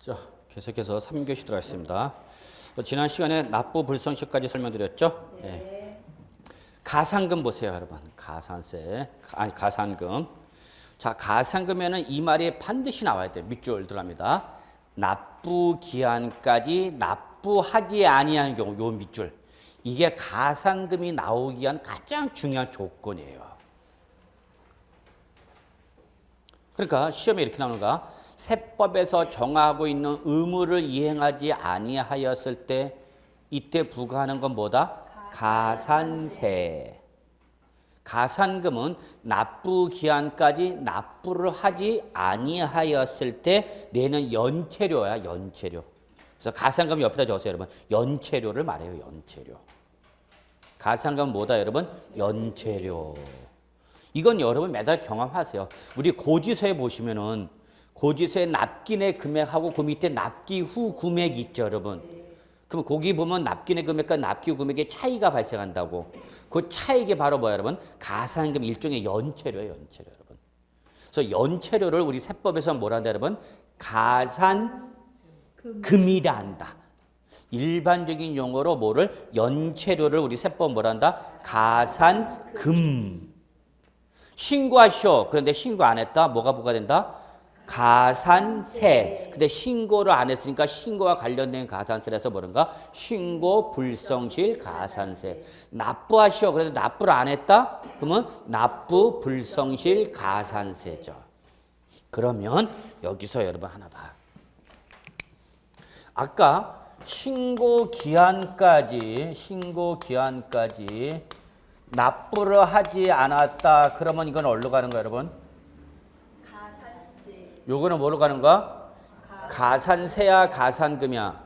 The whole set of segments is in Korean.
자, 계속해서 3교시 들어가겠습니다. 지난 시간에 납부 불성시까지 설명드렸죠? 네. 가산금 보세요, 여러분. 가산세, 아니 가산금. 자, 가산금에는 이 말이 반드시 나와야 돼요. 밑줄 들어갑니다. 납부 기한까지 납부하지 아니한 경우, 요 밑줄. 이게 가산금이 나오기 위한 가장 중요한 조건이에요. 그러니까 시험에 이렇게 나오는가? 세법에서 정하고 있는 의무를 이행하지 아니하였을 때 이때 부과하는 건 뭐다? 가산세. 가산금은 납부 기한까지 납부를 하지 아니하였을 때 내는 연체료야, 연체료. 그래서 가산금 옆에다 적으세요, 여러분. 연체료를 말해요, 연체료. 가산금은 뭐다, 여러분? 연체료. 이건 여러분 매달 경험하세요. 우리 고지서에 보시면은 고지서에 납기내 금액하고 그 밑에 납기 후 금액이 있죠, 여러분. 그럼 거기 보면 납기내 금액과 납기 후 금액의 차이가 발생한다고. 그 차이가 바로 뭐야, 여러분? 가산금 일종의 연체료예요, 연체료, 여러분. 그래서 연체료를 우리 세법에서 뭐라 한다, 여러분? 가산금이라 한다. 일반적인 용어로 뭐를? 연체료를 우리 세법 뭐라 한다? 가산금. 신고하시오. 그런데 신고 안 했다? 뭐가 부과된다? 가산세. 근데 신고를 안 했으니까 신고와 관련된 가산세라서 뭐른가? 신고 불성실 가산세. 납부하시오. 그런데 납부를 안 했다? 그러면 납부 불성실 가산세죠. 그러면 여기서 여러분 하나 봐. 아까 신고 기한까지 납부를 하지 않았다. 그러면 이건 어디로 가는 거야, 여러분? 가산세. 요거는 뭐로 가는 거야? 가산세야, 가산금이야?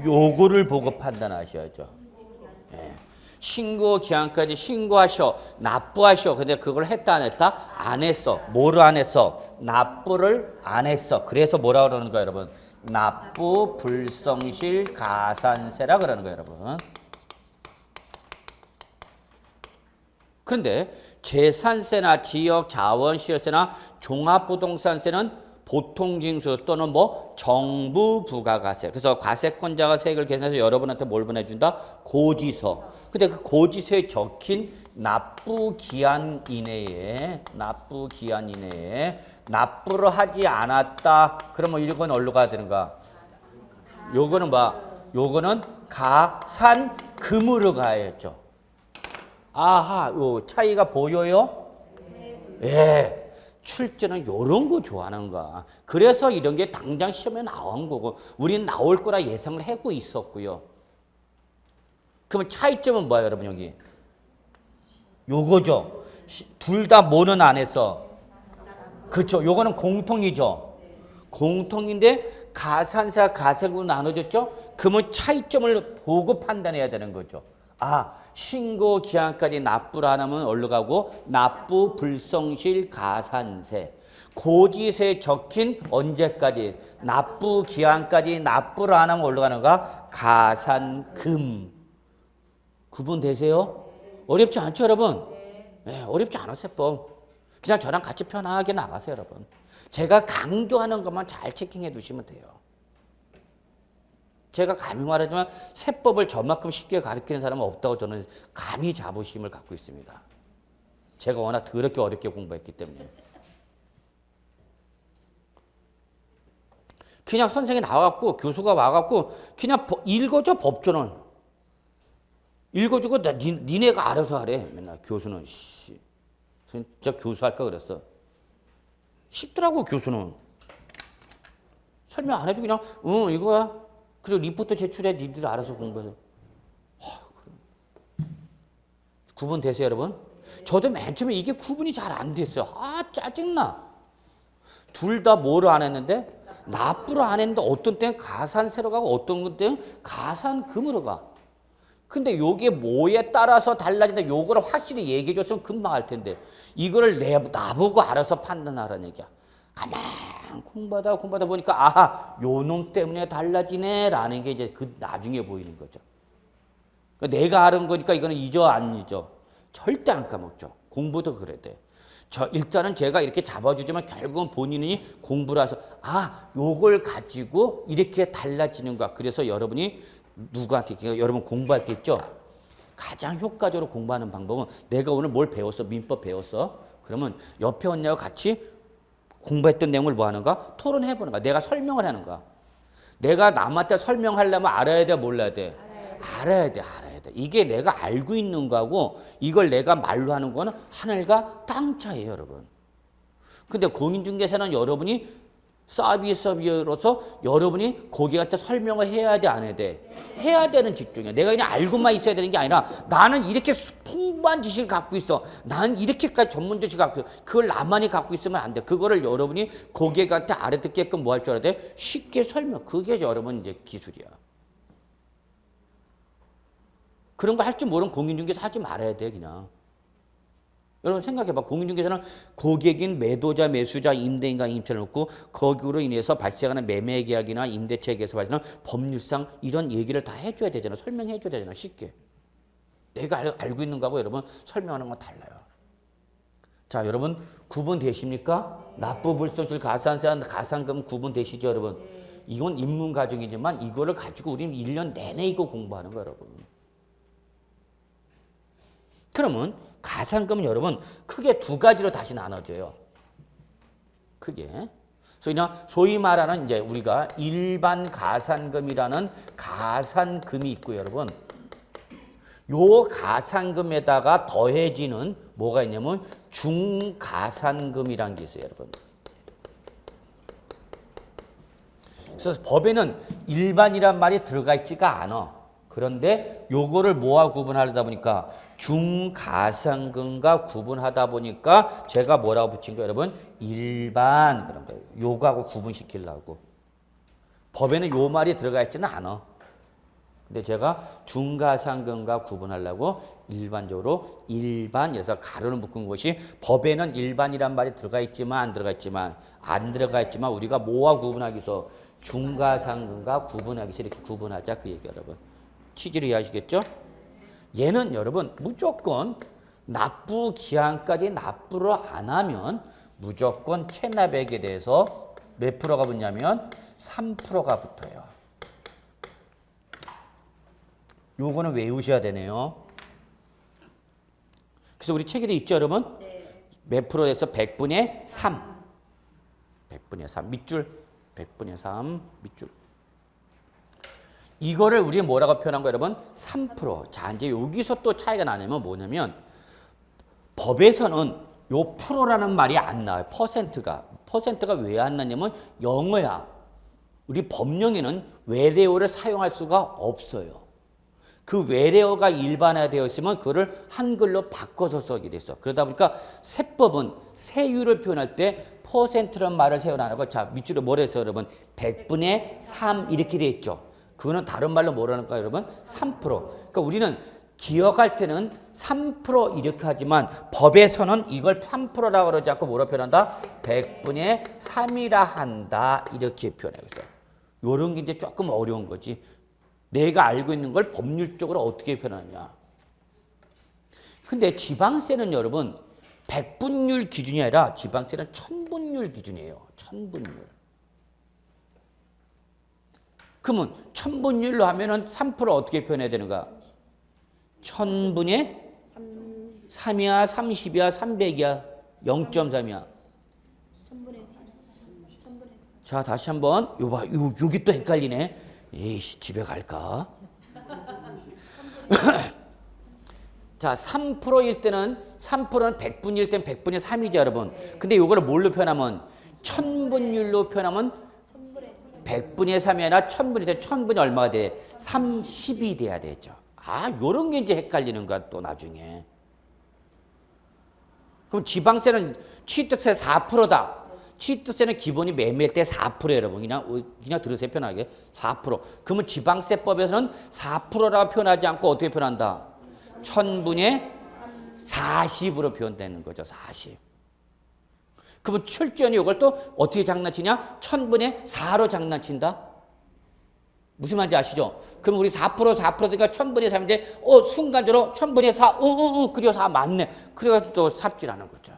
요거를 보고 판단하셔야죠. 예. 신고 기한까지 신고하셔, 납부하셔. 근데 그걸 했다, 안 했다? 안 했어. 뭐를 안 했어? 납부를 안 했어. 그래서 뭐라 그러는 거야, 여러분? 납부 불성실 가산세라 그러는 거야, 여러분. 그런데 재산세나 지역 자원시설세나 종합부동산세는 보통징수 또는 뭐 정부 부가가세. 그래서 과세권자가 세액을 계산해서 여러분한테 뭘 보내준다? 고지서. 근데 그 고지서에 적힌 납부 기한 이내에 납부를 하지 않았다. 그러면 이건 어디로 가야 되는가? 요거는 뭐? 요거는 가산금으로 가야죠. 아하, 요 차이가 보여요? 예. 출제는 요런 거 좋아하는 거야. 그래서 이런 게 당장 시험에 나온 거고, 우리는 나올 거라 예상을 하고 있었고요. 그러면 차이점은 뭐야, 여러분, 여기? 요거죠. 둘 다 뭐는 안 했어? 그렇죠. 요거는 공통이죠. 공통인데 가산세와 가세금으로 나눠졌죠? 그러면 차이점을 보고 판단해야 되는 거죠. 아, 신고 기한까지 납부를 안 하면 어디로 가고? 납부 불성실 가산세. 고지서에 적힌 언제까지? 납부 기한까지 납부를 안 하면 어디로 가는가? 가산금. 구분되세요? 어렵지 않죠, 여러분? 네, 어렵지 않아요, 세법. 그냥 저랑 같이 편하게 나가세요, 여러분. 제가 강조하는 것만 잘 체킹해 두시면 돼요. 제가 감히 말하지만 세법을 저만큼 쉽게 가르치는 사람은 없다고 저는 감히 자부심을 갖고 있습니다. 제가 워낙 더럽게 어렵게 공부했기 때문에. 그냥 선생이 나와갖고 교수가 와갖고 그냥 읽어줘, 법조는. 읽어주고 니네가 알아서 하래. 맨날 교수는. 진짜 교수할까 그랬어. 쉽더라고, 교수는. 설명 안 해도 그냥 이거야. 그리고 리포트 제출해, 니들 알아서 공부해서. 구분되세요, 여러분? 저도 맨 처음에 이게 구분이 잘 안 됐어요. 아, 짜증나. 둘 다 뭐를 안 했는데? 납부를 안 했는데 어떤 때는 가산세로 가고 어떤 때는 가산금으로 가. 근데 요게 뭐에 따라서 달라진다. 요거를 확실히 얘기해 줬으면 금방 할 텐데. 이거를 나보고 알아서 판단하라는 얘기야. 가만 공부하다 보니까 아하, 요 놈 때문에 달라지네라는 게 이제 그 나중에 보이는 거죠. 그러니까 내가 아는 거니까 이거는 잊어 안 잊어? 절대 안 까먹죠. 공부도 그래야 돼. 일단은 제가 이렇게 잡아주지만 결국은 본인이 공부를 해서 요걸 가지고 이렇게 달라지는 거야. 그래서 여러분이 누구한테 여러분 공부할 때 있죠. 가장 효과적으로 공부하는 방법은 내가 오늘 뭘 배웠어? 민법 배웠어? 그러면 옆에 언니하고 같이 공부했던 내용을 뭐 하는 거야? 토론해보는 거야. 내가 설명을 하는 거야. 내가 남한테 설명하려면 알아야 돼? 몰라야 돼? 알아야 돼. 이게 내가 알고 있는 거하고 이걸 내가 말로 하는 거는 하늘과 땅 차이에요, 여러분. 근데 공인중개사는 여러분이 서비스업으로서 여러분이 고객한테 설명을 해야 돼, 안 해야 돼? 해야 되는 직종이야. 내가 그냥 알고만 있어야 되는 게 아니라 나는 이렇게 풍부한 지식을 갖고 있어. 나는 이렇게까지 전문 지식을 갖고 있어. 그걸 나만이 갖고 있으면 안 돼. 그거를 여러분이 고객한테 알아듣게끔 뭐 할 줄 알아야 돼? 쉽게 설명. 그게 여러분 이제 기술이야. 그런 거 할 줄 모르는 공인중개사 하지 말아야 돼, 그냥. 여러분 생각해봐. 공인중개사는 고객인 매도자, 매수자, 임대인과 임차를 놓고 거기로 인해서 발생하는 매매 계약이나 임대차에서 발생하는 법률상 이런 얘기를 다 해줘야 되잖아. 설명해줘야 되잖아. 쉽게. 내가 알고 있는 거하고 여러분 설명하는 건 달라요. 자, 여러분 구분되십니까? 납부 불손실 가산세, 가산금 구분되시죠, 여러분? 이건 인문 과정이지만 이거를 가지고 우리는 1년 내내 이거 공부하는 거예요, 여러분. 그러면 가산금은 여러분 크게 두 가지로 다시 나눠져요. 크게. 그래서 소위 말하는 이제 우리가 일반 가산금이라는 가산금이 있고요, 여러분. 요 가산금에다가 더해지는 뭐가 있냐면 중가산금이라는 게 있어요, 여러분. 그래서 법에는 일반이란 말이 들어가 있지가 않아. 그런데 요거를 뭐와 구분하다 보니까 중가산금과 구분하다 보니까 제가 뭐라고 붙인 거예요, 여러분? 일반 그런 거예요. 요거하고 구분시키려고. 법에는 요 말이 들어가 있지는 않아. 근데 제가 중가산금과 구분하려고 일반적으로 일반이라서 가로를 묶은 것이 법에는 일반이란 말이 들어가 있지만 안 들어가 있지만 우리가 뭐와 구분하기 위해서 중가산금과 구분하기 위해서 이렇게 구분하자 그 얘기 여러분. 취지를 이해하시겠죠? 얘는 여러분 무조건 납부 기한까지 납부를 안 하면 무조건 체납액에 대해서 몇 프로가 붙냐면 3%가 붙어요. 요거는 외우셔야 되네요. 그래서 우리 책에도 있죠, 여러분? 네. 몇 프로에서 100분의 3. 100분의 3 밑줄. 100분의 3 밑줄. 이거를 우리는 뭐라고 표현한 거예요, 여러분? 3%. 자, 이제 여기서 또 차이가 나냐면 뭐냐면 법에서는 요 프로라는 말이 안 나와요. 퍼센트가 왜 안 나냐면 영어야. 우리 법령에는 외래어를 사용할 수가 없어요. 그 외래어가 일반화되어 있으면 그거를 한글로 바꿔서 써게 됐어. 그러다 보니까 세법은 세율을 표현할 때 퍼센트라는 말을 세워 안 하고 자, 밑줄에 뭐라 했어요, 여러분? 100분의 3 이렇게 돼 있죠. 그거는 다른 말로 뭐라는 거예요, 여러분? 3%. 그러니까 우리는 기억할 때는 3% 이렇게 하지만 법에서는 이걸 3%라고 그러지 않고 뭐라 표현한다? 100분의 3이라 한다. 이렇게 표현하고 있어요. 이런 게 이제 조금 어려운 거지. 내가 알고 있는 걸 법률적으로 어떻게 표현하냐. 근데 지방세는 여러분 100분율 기준이 아니라 지방세는 1000분율 기준이에요. 1000분율. 그러면 1000분율로 하면은 3% 어떻게 표현해야 되는가? 1000분의 3이야, 30이야, 300이야, 0.3이야. 1000분의 3. 자, 다시 한번 요봐. 여기 또 헷갈리네. 에이씨, 집에 갈까? 자, 3%일 때는 3%는 100분일 때는 100분의 3이죠, 여러분. 근데 요거를 뭘로 표현하면 1000분율로 표현하면 100분의 3이 아니라 1000분이 돼. 1000분이 얼마가 돼? 30이 돼야 되죠. 요런 게 이제 헷갈리는 거야, 또 나중에. 그럼 지방세는 취득세 4%다. 취득세는 기본이 매매일 때 4%예요, 여러분. 그냥 들으세요, 편하게. 4%. 그러면 지방세법에서는 4%라고 표현하지 않고 어떻게 표현한다? 1000분의 40으로 표현되는 거죠, 40. 그러면 철저히 이걸 또 어떻게 장난치냐? 1000분의 4로 장난친다? 무슨 말인지 아시죠? 그럼 우리 4%니까 1000분의 3인데, 순간적으로 1000분의 4, 그래서 4 맞네. 그래가지고 또 삽질하는 거죠.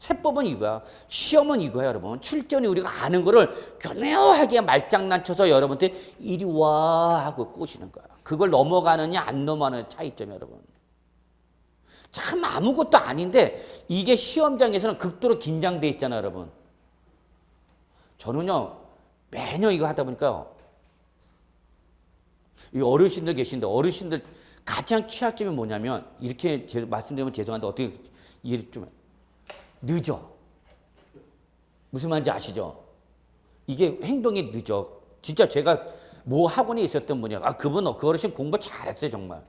세법은 이거야. 시험은 이거야, 여러분. 출전이 우리가 아는 거를 교묘하게 말장난쳐서 여러분한테 이리 와 하고 꼬시는 거야. 그걸 넘어가느냐 안 넘어가는 차이점, 여러분. 참 아무것도 아닌데 이게 시험장에서는 극도로 긴장돼 있잖아요, 여러분. 저는요 매년 이거 하다 보니까 이 어르신들 계신데 어르신들 가장 취약점이 뭐냐면 이렇게 말씀드리면 죄송한데 어떻게 이해 좀 늦어. 무슨 말인지 아시죠? 이게 행동이 늦어. 진짜 제가 뭐 학원에 있었던 분이야. 아 그분 그 어르신 공부 잘했어요 정말.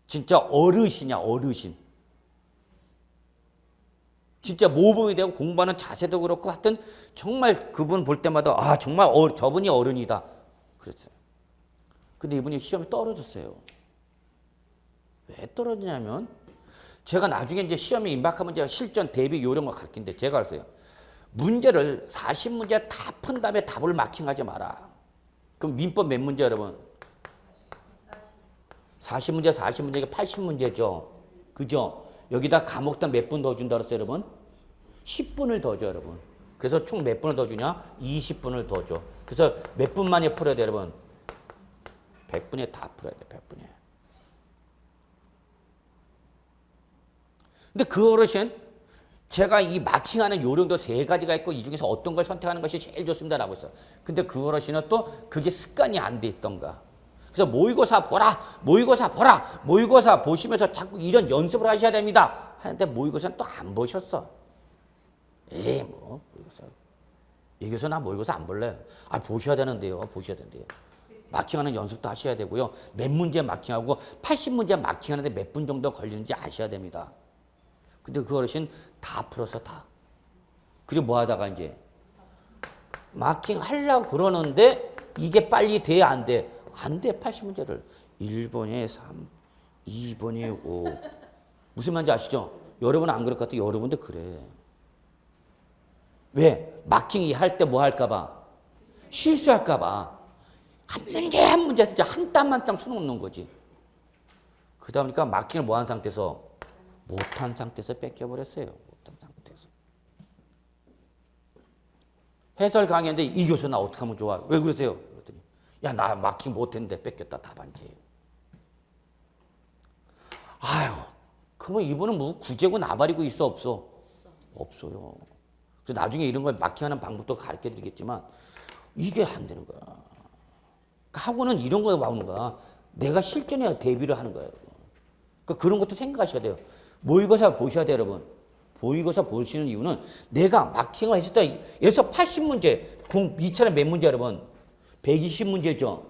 진짜 어르신이야 어르신. 진짜 모범이 되고 공부하는 자세도 그렇고 하여튼 정말 그분 볼 때마다 아 정말 저분이 어른이다 그랬어요. 근데 이분이 시험에 떨어졌어요. 왜 떨어지냐면 제가 나중에 이제 시험에 임박하면 제가 실전 대비 요령을 가르치는데 제가 그랬어요. 문제를 40문제 다 푼 다음에 답을 마킹하지 마라. 그럼 민법 몇 문제 여러분? 40문제 40문제가 80문제죠. 그죠? 여기다 과목당 몇 분 더 준다 그랬어요, 여러분? 10분을 더 줘, 여러분. 그래서 총 몇 분을 더 주냐? 20분을 더 줘. 그래서 몇 분 만에 풀어야 돼, 여러분? 100분에 다 풀어야 돼, 100분에. 근데 그 어르신, 제가 이 마킹하는 요령도 3가지가 있고 이 중에서 어떤 걸 선택하는 것이 제일 좋습니다라고 했어요. 근데 그 어르신은 또 그게 습관이 안 돼 있던가. 그래서 모의고사 보라, 모의고사 보라, 모의고사 보시면서 자꾸 이런 연습을 하셔야 됩니다. 하는데 모의고사는 또 안 보셨어. 에이 뭐 모의고사. 이 교수 나 모의고사 안 볼래. 아 보셔야 되는데요. 보셔야 되는데요. 마킹하는 연습도 하셔야 되고요. 몇 문제 마킹하고 80문제 마킹하는데 몇 분 정도 걸리는지 아셔야 됩니다. 근데 그 어르신 다 풀어서 다. 그리고 뭐 하다가 이제 마킹 하려고 그러는데 이게 빨리 돼, 안 돼? 안 돼, 80문제를. 1번에 3, 2번에 5. 무슨 말인지 아시죠? 여러분 안 그럴 것 같아요. 여러분도 그래. 왜? 마킹 할 때 뭐 할까봐? 실수할까봐. 한 문제 진짜 한 땀 한 땀 수능 넣는 거지. 그러다 보니까 마킹을 뭐 한 상태에서? 못한 상태에서 뺏겨버렸어요. 못한 상태에서. 해설 강의인데 이 교수 나 어떻게 하면 좋아? 왜 그러세요? 그랬더니 야 나 마킹 못했는데 뺏겼다 답안지. 아유 그러면 이분은 뭐 구제고 나발이고 있어 없어? 없어요. 그래서 나중에 이런 걸 마킹하는 방법도 가르쳐드리겠지만 이게 안 되는 거야. 학원은 이런 거에 나오는 거야. 내가 실전에 대비를 하는 거예요. 그러니까 그런 것도 생각하셔야 돼요. 모의고사 보셔야 돼요, 여러분. 모의고사 보시는 이유는 내가 마킹을 했을 때, 예를 들어서 80문제, 2차는 몇 문제, 여러분? 120문제죠?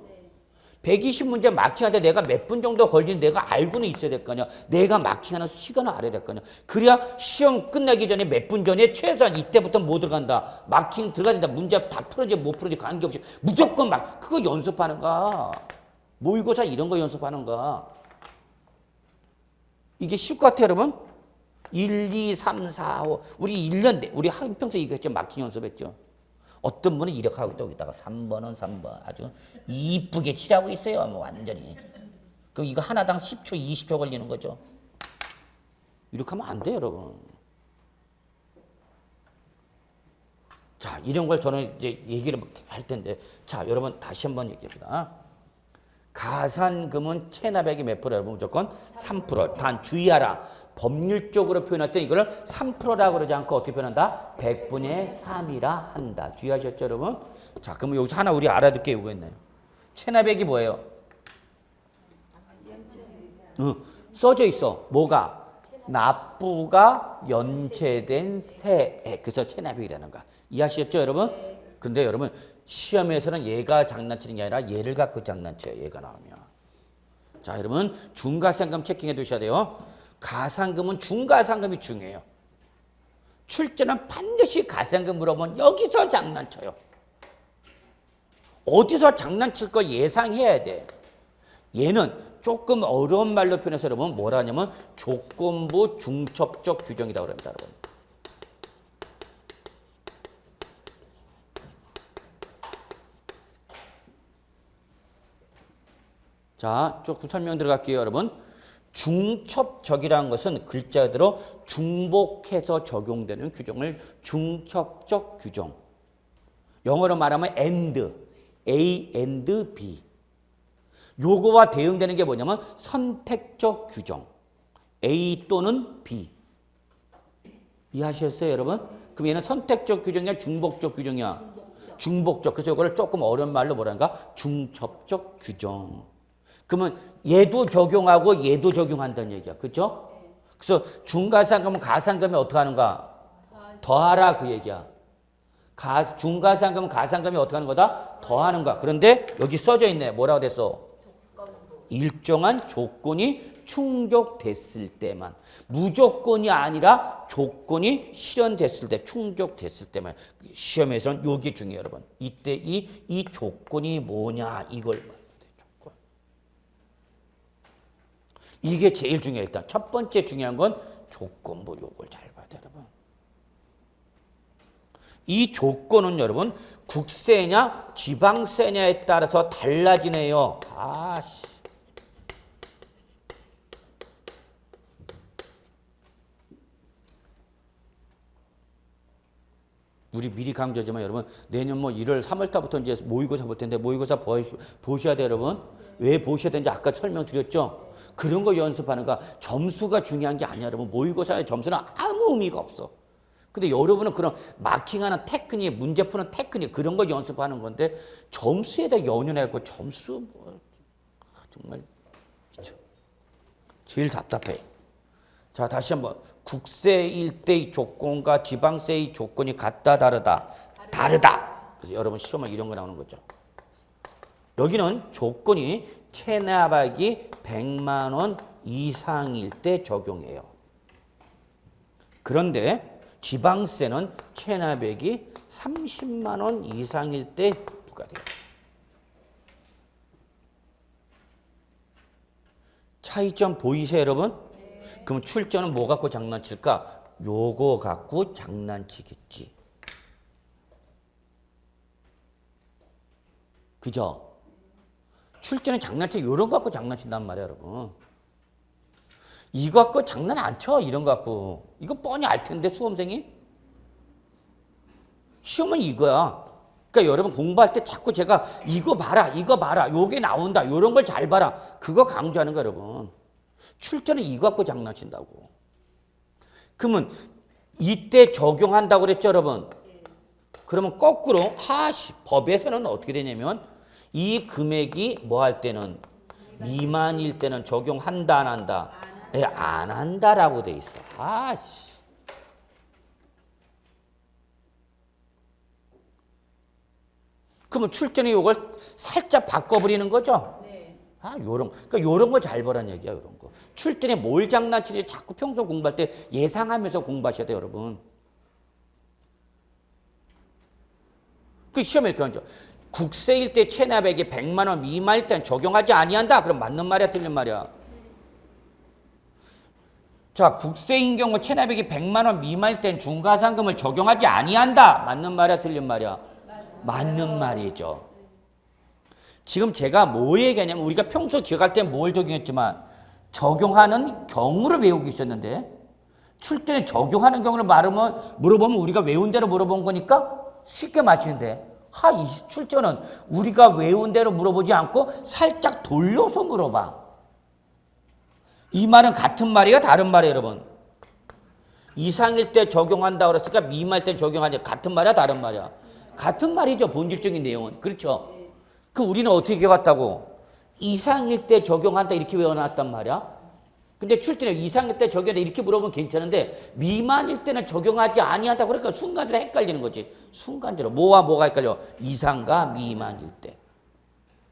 120문제 마킹할 때 내가 몇 분 정도 걸리는 내가 알고는 있어야 될 거 아니야. 내가 마킹하는 시간을 알아야 될 거 아니야. 그래야 시험 끝나기 전에 몇 분 전에 최소한 이때부터 못 들어간다. 마킹 들어가야 된다. 문제 다 풀어지 못 풀어지 관계없이 무조건 그거 연습하는 거야. 모의고사 이런 거 연습하는 거야. 이게 쉬울 것 같아요, 여러분? 1, 2, 3, 4, 5. 우리 1년, 우리 한평소 이거 했죠. 마킹 연습했죠. 어떤 분은 이렇게 하고 또 여기다가 3번은 3번 아주 이쁘게 칠하고 있어요. 뭐 완전히. 그럼 이거 하나당 10초, 20초 걸리는 거죠. 이렇게 하면 안 돼요, 여러분. 자, 이런 걸 저는 이제 얘기를 할 텐데. 자, 여러분 다시 한번 얘기합니다. 가산금은 체납액이 몇 프로? 여러분 무조건 3%. 단 주의하라. 법률적으로 표현할 때 이거를 3%라고 그러지 않고 어떻게 표현한다? 100분의 3이라 한다. 주의하셨죠, 여러분? 자, 그러면 여기서 하나 우리 알아둘 게 이거 있네요. 체납액이 뭐예요? 써져 있어. 뭐가? 납부가 연체된 세액. 그래서 체납액이라는 거야. 이해하시겠죠, 여러분? 근데 여러분 시험에서는 얘가 장난치는 게 아니라 얘를 갖고 장난쳐요. 얘가 나오면. 자, 여러분 중과상금 체킹해 두셔야 돼요. 가상금은 중과상금이 중요해요. 출제는 반드시 가상금 물어보면 여기서 장난쳐요. 어디서 장난칠 거 예상해야 돼. 얘는 조금 어려운 말로 표현해서 여러분 뭐라 하냐면 조건부 중첩적 규정이라고 합니다. 여러분. 자, 조금 설명 들어갈게요, 여러분. 중첩적이라는 것은 글자 그대로 중복해서 적용되는 규정을 중첩적 규정. 영어로 말하면 and, A and B. 요거와 대응되는 게 뭐냐면 선택적 규정. A 또는 B. 이해하셨어요, 여러분? 그럼 얘는 선택적 규정이야, 중복적 규정이야? 중복적. 그래서 이거를 조금 어려운 말로 뭐라는가? 중첩적 규정. 그러면 얘도 적용하고 얘도 적용한다는 얘기야. 그렇죠? 그래서 중가상금은 가상금이 어떻게 하는가? 더하라 그 얘기야. 중가상금은 가상금이 어떻게 하는 거다? 더하는 거야. 그런데 여기 써져 있네. 뭐라고 됐어? 일정한 조건이 충족됐을 때만. 무조건이 아니라 조건이 실현됐을 때, 충족됐을 때만. 시험에서는 요게 중요해요, 여러분. 이때 이 조건이 뭐냐 이걸 봐야 돼. 조건. 이게 제일 중요해. 일단 첫 번째 중요한 건 조건부. 요걸 잘 봐야 돼, 여러분. 이 조건은 여러분 국세냐 지방세냐에 따라서 달라지네요. 아씨. 우리 미리 강조하지만 여러분 내년 뭐 1월 3월 달부터 이제 모의고사 볼 텐데 모의고사 보셔야 돼요, 여러분. 왜 보셔야 되는지 아까 설명드렸죠. 그런 거 연습하는 거 점수가 중요한 게 아니야, 여러분. 모의고사의 점수는 아무 의미가 없어. 근데 여러분은 그런 마킹하는 테크닉, 문제 푸는 테크닉 그런 거 연습하는 건데 점수에다 연연하고 점수 뭐 정말 그쵸. 제일 답답해. 자, 다시 한번 국세일 때의 조건과 지방세의 조건이 같다 다르다. 다르다. 그래서 여러분 시험은 이런 거 나오는 거죠. 여기는 조건이 체납액이 100만 원 이상일 때 적용해요. 그런데 지방세는 체납액이 30만 원 이상일 때 부과돼요. 차이점 보이세요, 여러분? 네. 그럼 출전은 뭐 갖고 장난칠까? 요거 갖고 장난치겠지. 그죠? 출전은 장난치 요런 거 갖고 장난친단 말이야, 여러분. 이거 갖고 장난 안 쳐, 이런 거 갖고. 이거 뻔히 알 텐데, 수험생이? 시험은 이거야. 그러니까 여러분 공부할 때 자꾸 제가 이거 봐라, 이거 봐라, 요게 나온다, 요런 걸 잘 봐라. 그거 강조하는 거야, 여러분. 출제는 이거 갖고 장난친다고. 그러면 이때 적용한다고 그랬죠, 여러분? 그러면 거꾸로, 법에서는 어떻게 되냐면 이 금액이 뭐 할 때는 미만일 때는 적용한다, 안 한다? 네, 안 한다라고 돼 있어. 그러면 출전의 요걸 살짝 바꿔버리는 거죠? 네. 그러니까 요런 거 잘 보란 얘기야, 요런 거. 출전에 뭘 장난치지 자꾸 평소 공부할 때 예상하면서 공부하셔야 돼요, 여러분. 그 시험에 이렇게 하죠. 국세일 때 체납액이 100만 원 미만일 때는 적용하지 아니한다. 그럼 맞는 말이야, 틀린 말이야? 자, 국세인 경우 체납액이 100만 원 미만일 땐 중과상금을 적용하지 아니한다. 맞는 말이야, 틀린 말이야? 맞는 말이죠. 지금 제가 뭐 얘기하냐면 우리가 평소 기억할 때 뭘 적용했지만 적용하는 경우를 외우고 있었는데 출전에 적용하는 경우를 물어보면 우리가 외운 대로 물어본 거니까 쉽게 맞히는데 이 출전은 우리가 외운 대로 물어보지 않고 살짝 돌려서 물어봐. 이 말은 같은 말이야, 다른 말이야, 여러분? 이상일 때 적용한다고 그랬으니까 미만일 때 적용하냐. 같은 말이야, 다른 말이야? 같은 말이죠, 본질적인 내용은. 그렇죠? 그럼 우리는 어떻게 외웠다고? 이상일 때 적용한다 이렇게 외워놨단 말이야. 근데 출전에 이상일 때 적용한다 이렇게 물어보면 괜찮은데 미만일 때는 적용하지 아니한다 그러니까 순간적으로 헷갈리는 거지. 순간적으로 뭐와 뭐가 헷갈려? 이상과 미만일 때.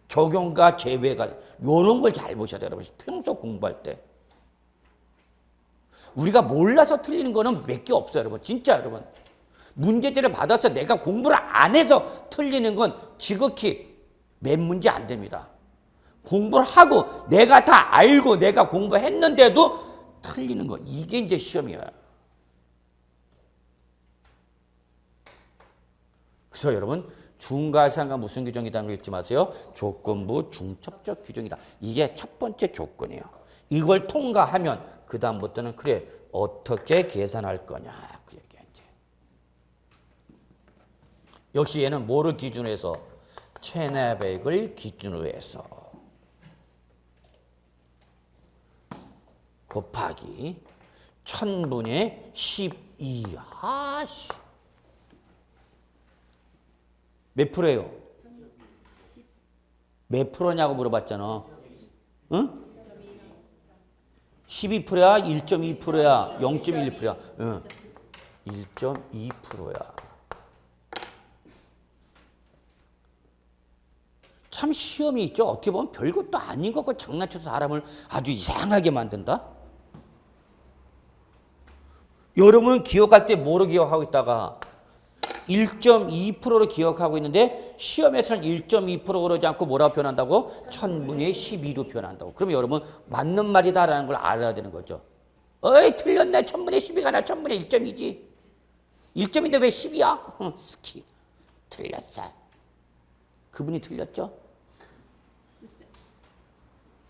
적용과 제외가 이런 걸 잘 보셔야 돼요, 여러분. 평소 공부할 때. 우리가 몰라서 틀리는 거는 몇 개 없어요, 여러분. 진짜 여러분. 문제지를 받아서 내가 공부를 안 해서 틀리는 건 지극히 몇 문제 안 됩니다. 공부를 하고 내가 다 알고 내가 공부했는데도 틀리는 거. 이게 이제 시험이야. 그래서 여러분 중과상가 무슨 규정이라는 거 잊지 마세요. 조건부 중첩적 규정이다. 이게 첫 번째 조건이에요. 이걸 통과하면 그 다음부터는 그래 어떻게 계산할 거냐 그 얘기야 이제. 역시 얘는 뭐를 기준으로 해서 체내백을 기준으로 해서 곱하기 1000분의 12. 아씨. 몇 프로예요? 몇 프로냐고 물어봤잖아. 응? 12%야? 1.2%야? 0.1%야? 응. 1.2%야. 참 시험이 있죠. 어떻게 보면 별것도 아닌 것 같고 장난쳐서 사람을 아주 이상하게 만든다. 여러분은 기억할 때 뭐로 기억하고 있다가 1.2%로 기억하고 있는데 시험에서는 1.2% 그러지 않고 뭐라고 표현한다고? 1000분의 12로 표현한다고. 그러면 여러분 맞는 말이다라는 걸 알아야 되는 거죠. 어이 틀렸네. 1000분의 12가 아니라 1000분의 1점이지. 1점인데 왜 10이야? 스키. 틀렸어. 그분이 틀렸죠?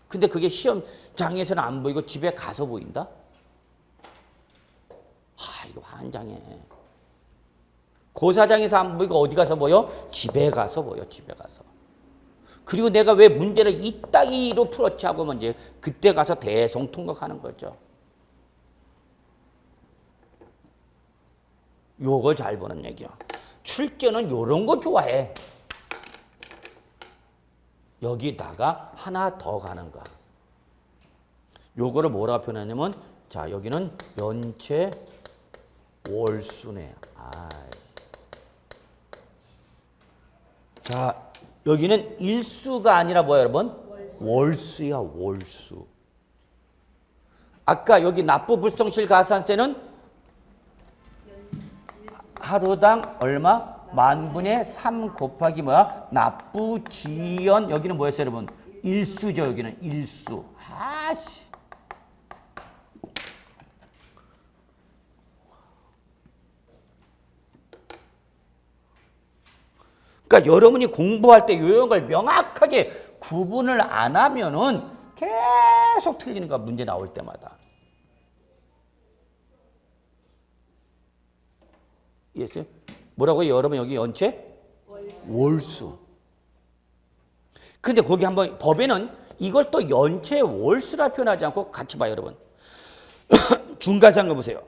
근데 그게 시험장에서는 안 보이고 집에 가서 보인다? 이거 환장해. 고사장에서 안 보이고 어디 가서 보여? 집에 가서 보여. 집에 가서. 그리고 내가 왜 문제를 이따위로 풀었지 하고 이제 그때 가서 대성통곡하는 거죠. 요거 잘 보는 얘기야. 출제는 요런 거 좋아해. 여기다가 하나 더 가는 거야. 요거를 뭐라고 표현하냐면 자 여기는 연체 월수네. 자 여기는 일수가 아니라 뭐야 여러분? 월수야 월수. 아까 여기 납부 불성실 가산세는 하루당 얼마? 만분의 3 곱하기 뭐야? 납부 지연. 여기는 뭐였어요 여러분? 일수죠. 여기는 일수. 아씨. 그러니까 여러분이 공부할 때 이런 걸 명확하게 구분을 안 하면은 계속 틀리는 거야. 문제 나올 때마다. 이해했어요? 뭐라고요? 여러분 여기 연체? 월수. 근데 거기 한번 법에는 이걸 또 연체 월수라 표현하지 않고 같이 봐요 여러분. 중간상거 보세요.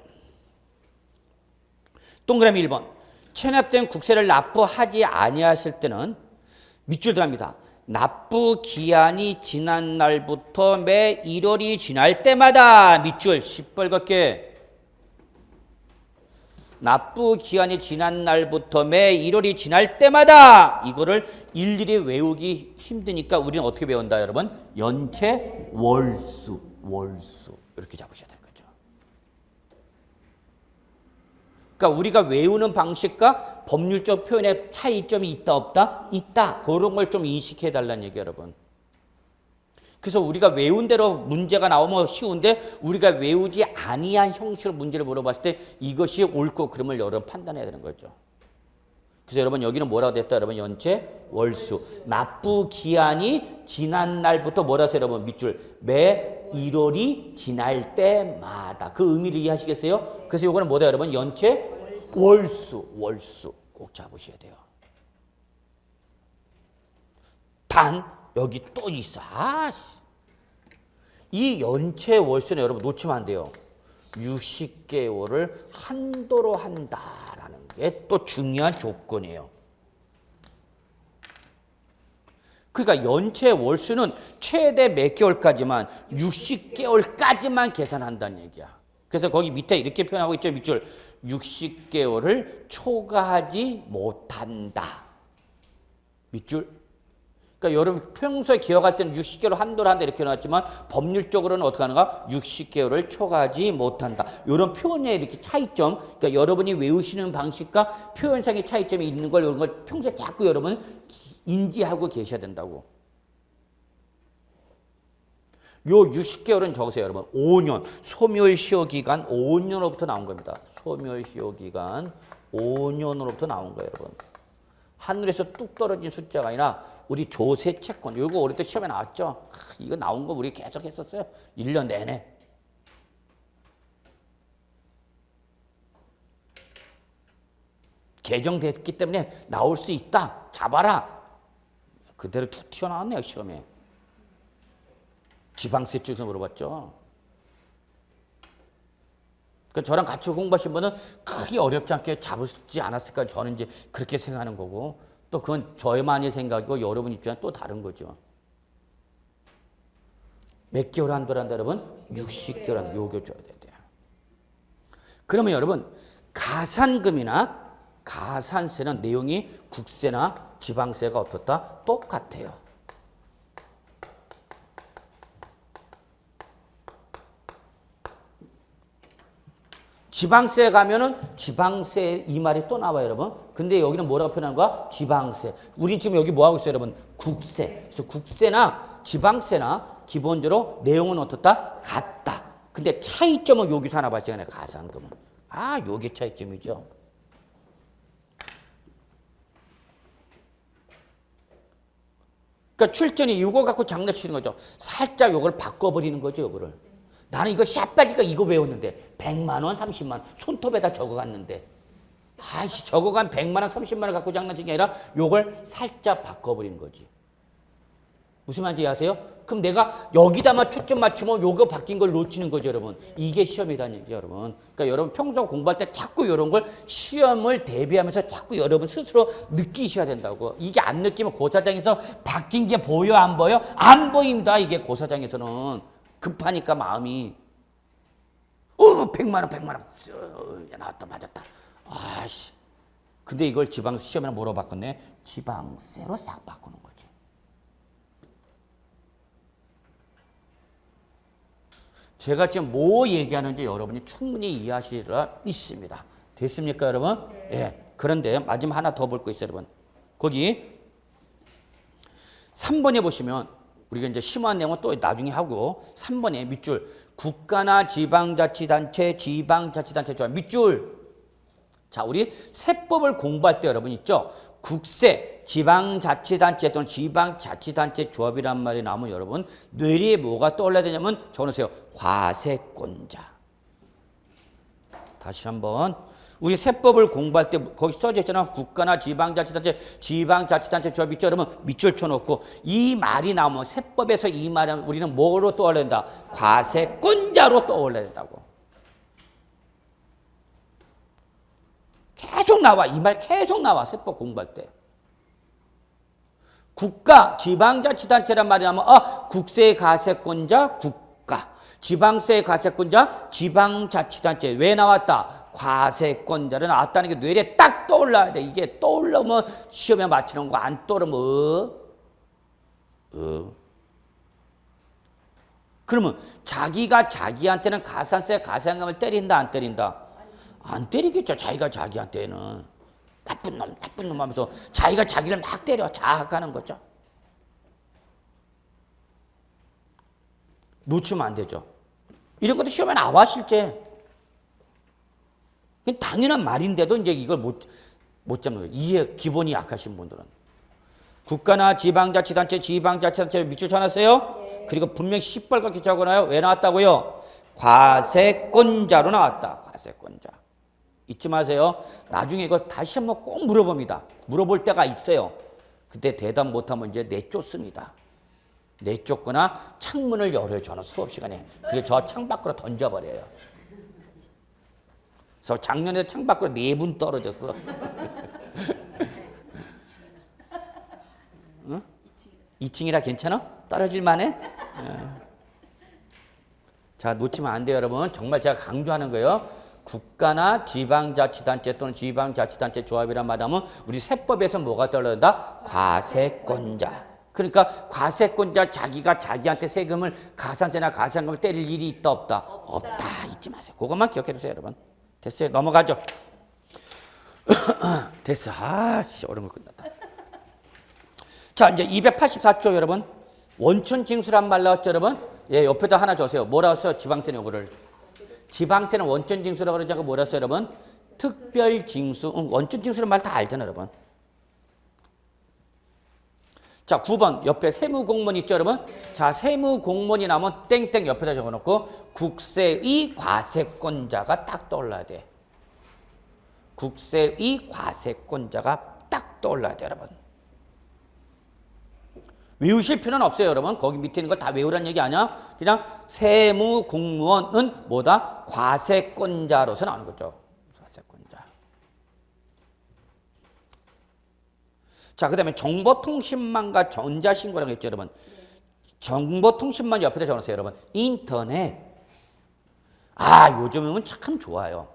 동그라미 1번. 체납된 국세를 납부하지 아니하실 때는 밑줄 들어갑니다. 납부 기한이 지난 날부터 매 1월이 지날 때마다 밑줄 시뻘겋게 납부 기한이 지난 날부터 매 1월이 지날 때마다 이거를 일일이 외우기 힘드니까 우리는 어떻게 배운다 여러분? 연체 월수 이렇게 잡으셔야 되는 거죠. 그러니까 우리가 외우는 방식과 법률적 표현의 차이점이 있다 없다? 있다. 그런 걸 좀 인식해 달라는 얘기예요 여러분. 그래서 우리가 외운 대로 문제가 나오면 쉬운데 우리가 외우지 아니한 형식으로 문제를 물어봤을 때 이것이 옳고 그름을 여러분 판단해야 되는 거죠. 그래서 여러분 여기는 뭐라고 됐다 여러분? 연체 월수. 납부 기한이 지난 날부터 뭐라 하세요 여러분? 밑줄. 매 1월이 지날 때마다. 그 의미를 이해하시겠어요? 그래서 이거는 뭐다 여러분? 연체 월수. 꼭 잡으셔야 돼요. 단 여기 또 있어. 이 연체 월수는 여러분 놓치면 안 돼요. 60개월을 한도로 한다라는 게 또 중요한 조건이에요. 그러니까 연체 월수는 최대 몇 개월까지만 60개월까지만 계산한다는 얘기야. 그래서 거기 밑에 이렇게 표현하고 있죠. 밑줄. 60개월을 초과하지 못한다. 밑줄. 그러니까 여러분 평소에 기억할 때는 60개월 한도로 한다 이렇게 해놨지만 법률적으로는 어떻게 하는가? 60개월을 초과하지 못한다. 이런 표현의 이렇게 차이점, 그러니까 여러분이 외우시는 방식과 표현상의 차이점이 있는 걸 이런 걸 평소에 자꾸 여러분 인지하고 계셔야 된다고. 요 60개월은 적으세요 여러분. 5년 소멸시효기간 5년으로부터 나온 겁니다. 소멸시효기간 5년으로부터 나온 거예요 여러분. 하늘에서 뚝 떨어진 숫자가 아니라 우리 조세 채권. 이거 올해 때 시험에 나왔죠. 이거 나온 거 우리 계속 했었어요. 1년 내내. 개정됐기 때문에 나올 수 있다. 잡아라. 그대로 툭 튀어나왔네요. 시험에. 지방세 쪽에서 물어봤죠. 그러니까 저랑 같이 공부하신 분은 크게 어렵지 않게 잡지 않았을까 저는 이제 그렇게 생각하는 거고 또 그건 저의만의 생각이고 여러분 입장은 또 다른 거죠. 몇 개월 한도란다 여러분? 60개월 한도 요거 줘야 돼요. 그러면 여러분 가산금이나 가산세는 내용이 국세나 지방세가 어떻다? 똑같아요. 지방세 가면은 지방세 이 말이 또 나와요, 여러분. 근데 여기는 뭐라고 표현하는 거야? 지방세. 우린 지금 여기 뭐 하고 있어요, 여러분? 국세. 그래서 국세나 지방세나 기본적으로 내용은 어떻다? 같다. 근데 차이점은 여기서 하나 봤어요, 가산금은. 아, 요게 차이점이죠. 그러니까 출전이 이거 갖고 장난치는 거죠. 살짝 요걸 바꿔버리는 거죠, 요거를. 나는 이거 샷바지가 이거 외웠는데 100만 원, 30만 원 손톱에다 적어갔는데 아이씨 적어간 100만 원, 30만 원 갖고 장난치는 게 아니라 요걸 살짝 바꿔버리는 거지. 무슨 말인지 아세요? 그럼 내가 여기다만 초점 맞추면 요거 바뀐 걸 놓치는 거죠, 여러분. 이게 시험이라는 얘기예요, 여러분. 그러니까 여러분 평소 공부할 때 자꾸 이런 걸 시험을 대비하면서 자꾸 여러분 스스로 느끼셔야 된다고. 이게 안 느끼면 고사장에서 바뀐 게 보여, 안 보여? 안 보인다, 이게 고사장에서는. 급하니까 마음이 100만 원, 100만 원. 야, 나왔다, 맞았다. 아씨. 근데 이걸 지방세 시험에 뭐로 바꿨네? 지방세로 싹 바꾸는 거지. 제가 지금 뭐 얘기하는지 여러분이 충분히 이해하시리라 믿습니다. 됐습니까, 여러분? 예. 네. 그런데 마지막 하나 더 볼 거 있어요, 여러분. 거기 3번에 보시면 우리가 이제 심오한 내용은 또 나중에 하고 3번에 밑줄 국가나 지방자치단체, 지방자치단체 조합 밑줄. 자, 우리 세법을 공부할 때 여러분 있죠? 국세, 지방자치단체 또는 지방자치단체 조합이란 말이 나오면 여러분 뇌리에 뭐가 떠올라야 되냐면 적어놓으세요. 과세권자. 다시 한번 우리 세법을 공부할 때 거기 써져 있잖아. 국가나 지방자치단체, 지방자치단체 조합 있죠? 여러분 밑줄 쳐놓고 이 말이 나오면 세법에서 이 말이 나오면 우리는 뭐로 떠올려야 된다? 과세권자로 떠올려야 된다고. 계속 나와. 이 말 계속 나와. 세법 공부할 때. 국가, 지방자치단체란 말이 나오면 국세의 가세권자 국가, 지방세의 가세권자 지방자치단체. 왜 나왔다? 과세권자를 나왔다는 게 뇌리에 딱 떠올라야 돼. 이게 떠올르면 시험에 맞추는 거, 안 떠오르면 그러면 자기가 자기한테는 가산세, 가산금을 때린다, 안 때린다? 안 때리겠죠. 자기가 자기한테는 나쁜 놈 하면서 자기가 자기를 막 때려 자학하는 거죠. 놓치면 안 되죠. 이런 것도 시험에 나와 실제. 당연한 말인데도 이제 이걸 못 잡는 거예요. 이해 기본이 약하신 분들은. 국가나 지방자치단체, 지방자치단체 밑줄 쳐놨어요? 네. 그리고 분명히 시뻘겋게 적어놔요. 왜 나왔다고요? 과세권자로 나왔다. 과세권자. 잊지 마세요. 나중에 이거 다시 한번 꼭 물어봅니다. 물어볼 때가 있어요. 그때 대답 못하면 이제 내쫓습니다. 내쫓거나 창문을 열어요. 저는 수업 시간에. 그래서 저 창 밖으로 던져버려요. 그래서 작년에 창 밖으로 4분 떨어졌어. 응? 2층이라 괜찮아? 떨어질 만해? 자, 놓치면 안 돼요, 여러분. 정말 제가 강조하는 거예요. 국가나 지방자치단체 또는 지방자치단체 조합이란 말하면 우리 세법에서 뭐가 떠올른다? 과세권자. 그러니까 과세권자 자기가 자기한테 세금을 가산세나 가산금을 때릴 일이 있다 없다? 없다. 잊지 마세요. 그것만 기억해 두세요, 여러분. 됐어요. 넘어가죠. 됐어. 아씨, 어려운 거 끝났다. 자, 이제 284조 여러분. 원천징수란 말 나왔죠, 여러분? 예, 옆에다 하나 줘세요. 뭐라고 써요? 지방세는 요거를. 지방세는 원천징수라고 그러지 않고 뭐라 써요, 여러분? 특별징수. 원천징수란 말 다 알잖아요, 여러분. 자, 9번 옆에 세무공무원 있죠, 여러분? 자, 세무공무원이 나오면 땡땡 옆에다 적어놓고 국세의 과세권자가 딱 떠올라야 돼. 국세의 과세권자가 딱 떠올라야 돼, 여러분. 외우실 필요는 없어요, 여러분. 거기 밑에 있는 거 다 외우라는 얘기 아니야. 그냥 세무공무원은 뭐다? 과세권자로서 나오는 거죠. 과세권자. 자, 그 다음에 정보통신망과 전자신고라고 했죠, 여러분. 정보통신망 옆에다 적어놓으세요, 여러분. 인터넷. 아, 요즘은 참 좋아요.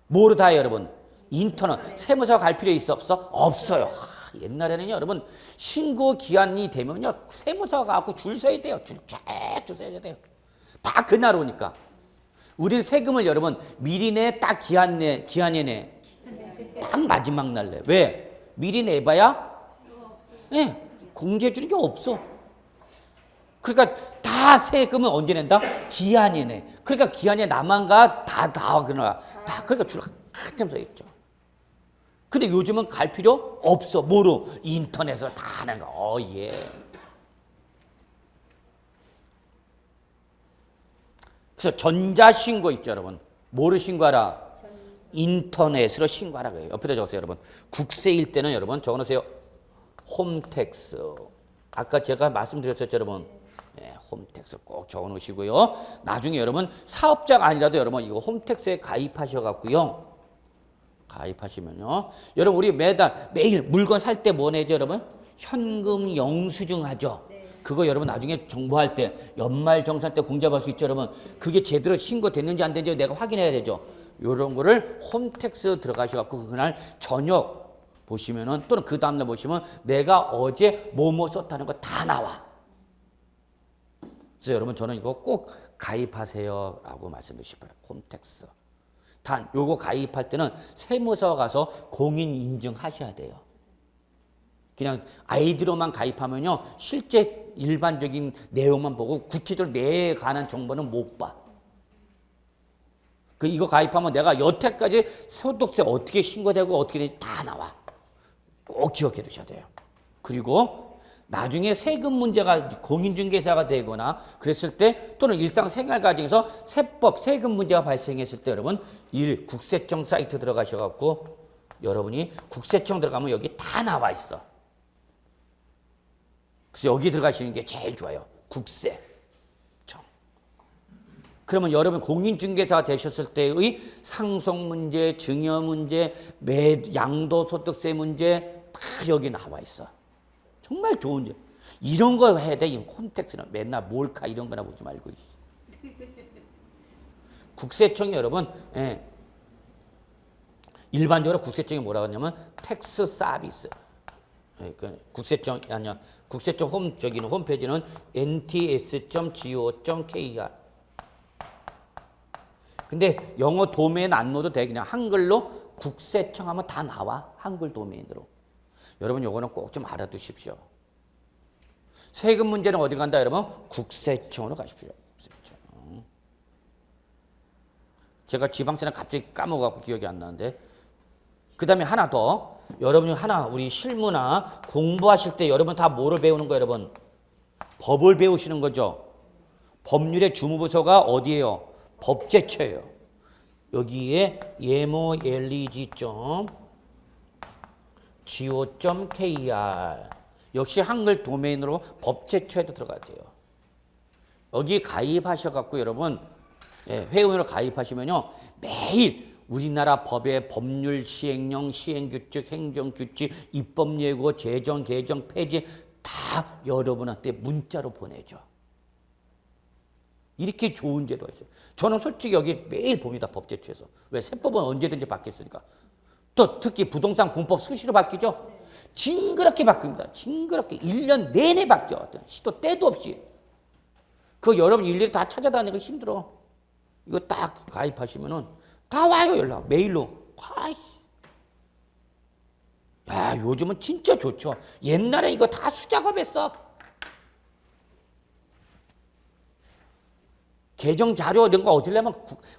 뭐로 다 해요, 여러분? 인터넷. 세무서 갈 필요 있어, 없어? 없어요. 옛날에는요, 여러분, 신고 기한이 되면요, 세무서 가고 줄 서야 돼요. 줄 서야 돼요. 다 그날 오니까. 우리는 세금을 여러분, 미리 내, 딱 기한에 내. 딱 마지막 날 내. 왜? 미리 내봐야 네, 공제해 주는 게 없어. 그러니까 다 세금은 언제 낸다? 기한에 내. 그러니까 기한에 나만 가, 다 그러나. 다 그러니까 줄 한참 서 있죠. 근데 요즘은 갈 필요 없어. 뭐로? 인터넷으로 다 하는 거. 예. 그래서 전자신고 있죠, 여러분. 뭐를 신고하라? 인터넷으로 신고하라 그래요. 옆에다 적으세요, 여러분. 국세일 때는 여러분 적어놓으세요. 홈택스. 아까 제가 말씀드렸었죠, 여러분. 네, 홈택스 꼭 적어놓으시고요. 나중에 여러분 사업자가 아니라도 여러분 이거 홈택스에 가입하셔갖고요. 가입하시면요. 여러분 우리 매일 물건 살 때 뭐 내죠, 여러분? 현금 영수증 하죠. 그거 여러분 나중에 정보할 때 연말정산 때 공제받을 수 있죠, 여러분. 그게 제대로 신고됐는지 안 됐는지 내가 확인해야 되죠. 이런 거를 홈택스 들어가셔갖고 그날 저녁 보시면은 또는 그 다음날 보시면 내가 어제 뭐뭐 썼다는 거 다 나와. 그래서 여러분 저는 이거 꼭 가입하세요 라고 말씀드리고 싶어요. 홈택스. 단 요거 가입할 때는 세무서 가서 공인 인증하셔야 돼요. 그냥 아이디로만 가입하면요 실제 일반적인 내용만 보고 구체적으로 내에 관한 정보는 못 봐. 그 이거 가입하면 내가 여태까지 소득세 어떻게 신고되고 어떻게 되는지 다 나와. 꼭 기억해 두셔야 돼요. 그리고 나중에 세금 문제가 공인중개사가 되거나 그랬을 때 또는 일상생활 과정에서 세법, 세금 문제가 발생했을 때 여러분 국세청 사이트 들어가셔갖고 여러분이 국세청 들어가면 여기 다 나와 있어. 그래서 여기 들어가시는 게 제일 좋아요. 국세청. 그러면 여러분 공인중개사가 되셨을 때의 상속 문제, 증여 문제, 양도소득세 문제 다 여기 나와 있어. 정말 좋은 점. 이런 거 해야 돼. 이 콘텍스는 맨날 몰카 이런 거나 보지 말고. 국세청이 여러분, 예. 일반적으로 국세청이 뭐라고 하냐면 텍스 서비스. 예, 그 국세청 아니야. 국세청 홈페이지는 nts.go.kr. 근데 영어 도메인 안 넣어도 돼. 그냥 한글로 국세청 하면 다 나와. 한글 도메인으로. 여러분 요거는 꼭 좀 알아두십시오. 세금 문제는 어디 간다 여러분? 국세청으로 가십시오. 국세청. 제가 지방세는 갑자기 까먹어갖고 기억이 안 나는데 그 다음에 하나 더 여러분이 우리 실무나 공부하실 때 여러분 다 뭐를 배우는 거예요 여러분? 법을 배우시는 거죠. 법률의 주무부서가 어디예요? 법제처예요. 여기에 yemo.leg.go.kr 역시 한글 도메인으로 법제처에도 들어가야 돼요. 여기 가입하셔갖고 여러분 회원으로 가입하시면요 매일 우리나라 법의 법률, 시행령, 시행규칙, 행정규칙, 입법예고, 재정, 개정, 폐지 다 여러분한테 문자로 보내죠. 이렇게 좋은 제도가 있어요. 저는 솔직히 여기 매일 봅니다. 법제처에서. 왜? 세법은 언제든지 바뀌었으니까. 또 특히 부동산 공법 수시로 바뀌죠. 징그럽게 바뀝니다. 징그럽게 1년 내내 바뀌어. 시도 때도 없이. 그거 여러분 일일이 다 찾아다니기 힘들어. 이거 딱 가입하시면은 다 와요 연락. 메일로. 야 요즘은 진짜 좋죠. 옛날에 이거 다 수작업했어. 개정 자료 이런 거 얻으려면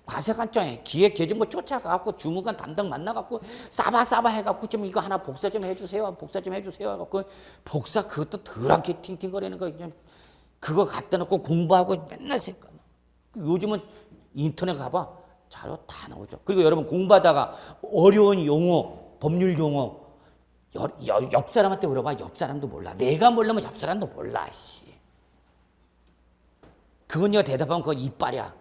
과세관청에 기획재정부 쫓아가갖고 주무관 담당 만나갖고 싸바 해갖고 좀 이거 하나 복사 좀 해주세요. 해갖고 복사 그것도 더럽게 팅팅거리는 거 좀 그거 갖다 놓고 공부하고 맨날 색깔. 요즘은 인터넷 가봐 자료 다 나오죠. 그리고 여러분 공부하다가 어려운 용어, 법률 용어 옆 사람한테 물어봐. 옆 사람도 몰라. 내가 모르면 옆 사람도 몰라. 씨. 그 언니가 대답하면 그거 이빨이야.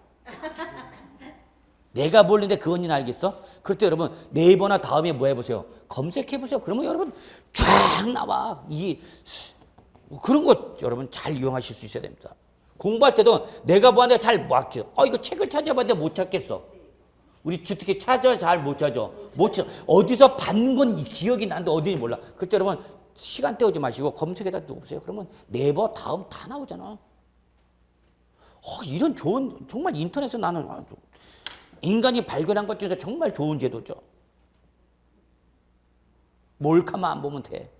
내가 모르는데 그 언니는 알겠어? 그럴 때 여러분 네이버나 다음에 뭐 해보세요. 검색해보세요. 그러면 여러분 쫙 나와. 그런 거 여러분 잘 이용하실 수 있어야 됩니다. 공부할 때도 내가 보았는데 잘 막혀. 이거 책을 찾아봤는데 못 찾겠어. 우리 주특기 잘 못 찾아. 어디서 받는 건 기억이 나는데 어딘지 몰라. 그때 여러분 시간 때우지 마시고 검색에다 놓으세요. 그러면 네이버 다음 다 나오잖아. 이런 좋은 정말 인터넷에서 나는 아주 인간이 발견한 것 중에서 정말 좋은 제도죠. 몰카만 안 보면 돼.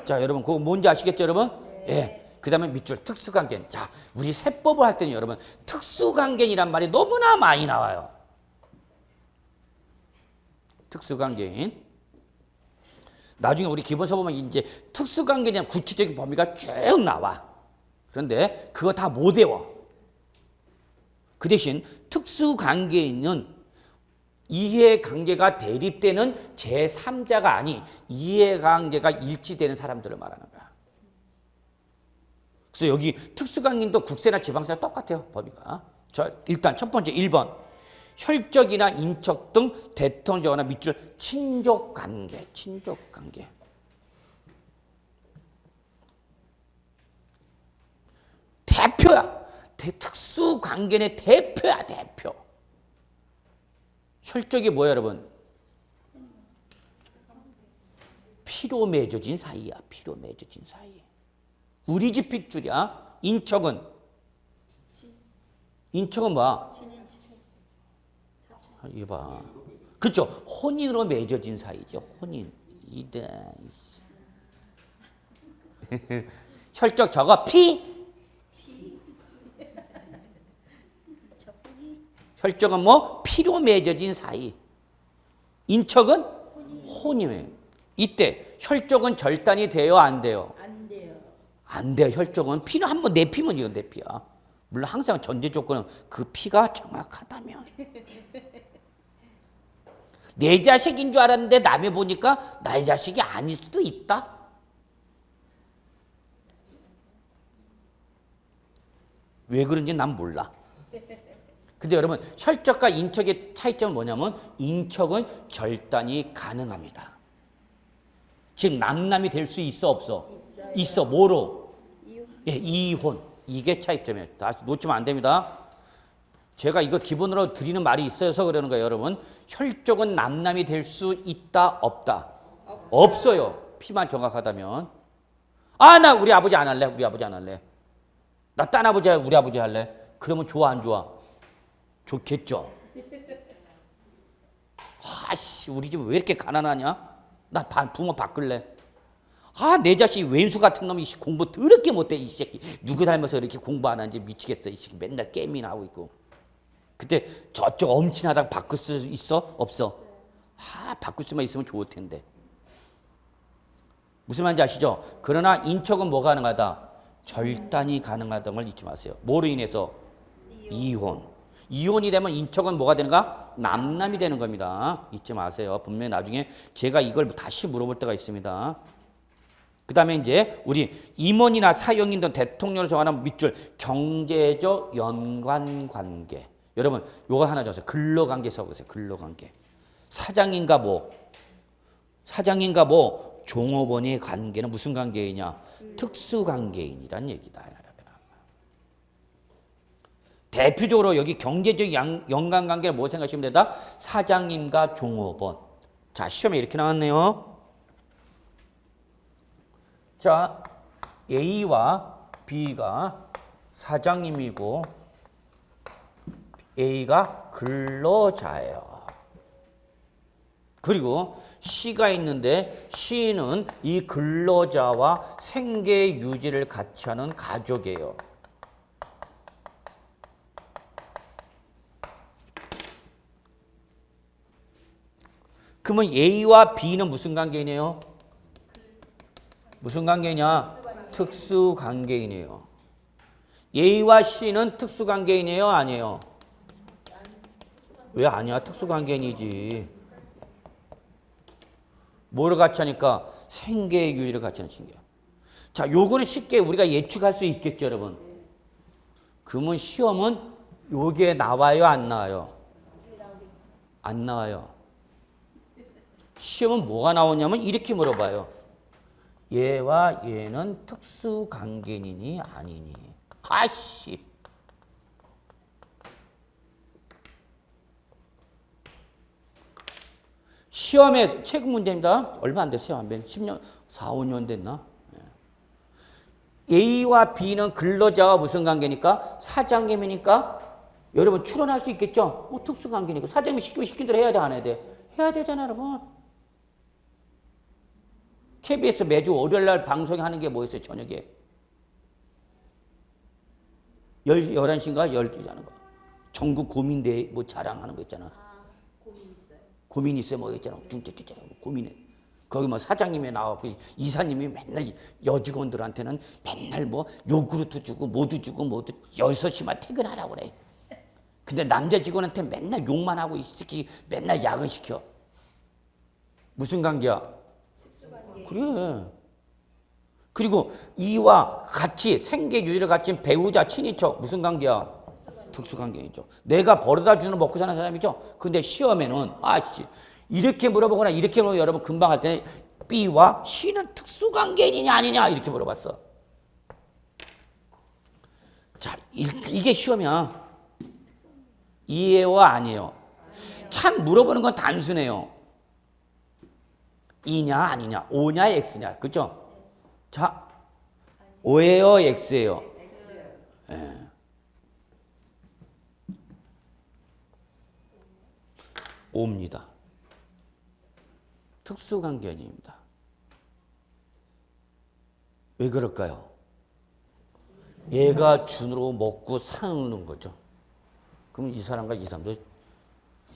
자, 여러분 그거 뭔지 아시겠죠, 여러분? 예. 그다음에 밑줄 특수관계인. 자, 우리 세법을 할 때는 여러분 특수관계인이란 말이 너무나 많이 나와요. 특수관계인. 나중에 우리 기본서 보면 이제 특수관계인 구체적인 범위가 쭉 나와. 그런데 그거 다 못 외워. 그 대신 특수관계인은 이해관계가 대립되는 제3자가 아닌 이해관계가 일치되는 사람들을 말하는 거야. 그래서 여기 특수관계인도 국세나 지방세나 똑같아요. 범위가. 일단 첫 번째 1번. 혈적이나 인척 등 대통령이나 밑줄 친족관계. 대표야. 특수관계의 대표야, 대표. 혈적이 뭐야, 여러분? 피로 맺어진 사이야, 피로 맺어진 사이. 우리 집 핏줄이야. 인척은 뭐야? 이거 봐. 그렇죠. 혼인으로 맺어진 사이죠. 혼인. 혈적 저거 피. 혈적은 뭐? 피로 맺어진 사이. 인척은 혼이에요. 이때 혈적은 절단이 돼요, 안 돼요? 안 돼요. 혈적은 피는 한번 내피면 이건 내 피야. 물론 항상 전제 조건은 그 피가 정확하다면. 내 자식인 줄 알았는데 남이 보니까 나의 자식이 아닐 수도 있다. 왜 그런지 난 몰라. 근데 여러분 혈적과 인척의 차이점은 뭐냐면 인척은 절단이 가능합니다. 지금 남남이 될 수 있어 없어? 있어. 뭐로? 이혼. 이게 차이점이에요. 다시 놓치면 안 됩니다. 제가 이거 기본으로 드리는 말이 있어서 그러는 거예요. 여러분 혈족은 남남이 될 수 있다 없다? 없어요. 피만 정확하다면. 나 우리 아버지 안 할래. 나 딴 아버지 우리 아버지 할래. 그러면 좋아 안 좋아? 좋겠죠. 우리 집 왜 이렇게 가난하냐? 나 부모 바꿀래. 내 자식이 왼수 같은 놈이 공부 더럽게 못해. 이 새끼 누구 닮아서 이렇게 공부 안 하는지 미치겠어. 이 새끼 맨날 게임이나 하고 있고. 그때 저쪽 엄친하다가 바꿀 수 있어? 없어? 바꿀 수만 있으면 좋을 텐데. 무슨 말인지 아시죠? 그러나 인척은 뭐가 가능하다? 절단이 가능하다는 걸 잊지 마세요. 뭐로 인해서? 이혼. 이혼이 되면 인척은 뭐가 되는가? 남남이 되는 겁니다. 잊지 마세요. 분명히 나중에 제가 이걸 다시 물어볼 때가 있습니다. 그 다음에 이제 우리 임원이나 사형인 등 대통령을 정하는 밑줄 경제적 연관관계. 여러분 요거 하나 적으세요. 근로관계 써보세요. 근로관계. 사장인가 종업원의 관계는 무슨 관계이냐? 특수관계인이란 얘기다. 대표적으로 여기 경제적 연관관계를 뭐 생각하시면 된다? 사장님과 종업원. 자, 시험에 이렇게 나왔네요. 자, A와 B가 사장님이고 A가 근로자예요. 그리고 C가 있는데 C는 이 근로자와 생계 유지를 같이 하는 가족이에요. 그러면 A와 B는 무슨 관계이네요? 무슨 관계냐? 특수 관계이네요. A와 C는 특수 관계이네요, 아니에요? 왜 아니야? 특수 관계이지. 뭐를 같이 하니까 생계의 유의를 같이 하는 친구예요. 자, 요거는 쉽게 우리가 예측할 수 있겠죠, 여러분. 그러면 시험은 요게 나와요, 안 나와요? 안 나와요. 시험은 뭐가 나오냐면 이렇게 물어봐요. 얘와 얘는 특수 관계이니 아니니? 아씨. 시험에 최근 문제입니다. 얼마 안 됐어요. 한 10년, 4, 5년 됐나? A와 B는 근로자와 무슨 관계니까? 사장님이니까 여러분 추론할 수 있겠죠? 특수관계니까. 사장님이 시키면 시킨 대로 해야 돼, 안 해야 돼? 해야 되잖아, 여러분. KBS 매주 월요일날 방송하는 게 뭐였어요, 저녁에? 11시인가 12시 하는 거. 전국 고민대회 뭐 자랑하는 거 있잖아. 고민 있어요, 뭐 있잖아. 쭈쭈쭈쭈 고민해. 거기 뭐 사장님이 나와고 이사님이 맨날 여직원들한테는 맨날 뭐 요구르트 주고 모두 주고 모두 6시만 퇴근하라고 그래. 근데 남자 직원한테 맨날 욕만 하고 이 새끼 맨날 야근시켜. 무슨 관계야? 그래. 그리고 이와 같이 생계 유지를 갖춘 배우자 친인척 무슨 관계야? 특수관계이죠. 내가 벌어다 주는 먹고 사는 사람이죠. 근데 시험에는 아씨 이렇게 물어보거나 이렇게 물어보면 여러분 금방 할 때 B와 C는 특수관계이냐 아니냐 이렇게 물어봤어. 자, 이게 시험이야. 이해와 아니에요. 참 물어보는 건 단순해요. 이냐 아니냐, O냐 X냐, 그죠? 자, O예요, X예요? 예. O입니다. 특수관계입니다. 왜 그럴까요? 얘가 준으로 먹고 사는 거죠. 그럼 이 사람과 이 사람도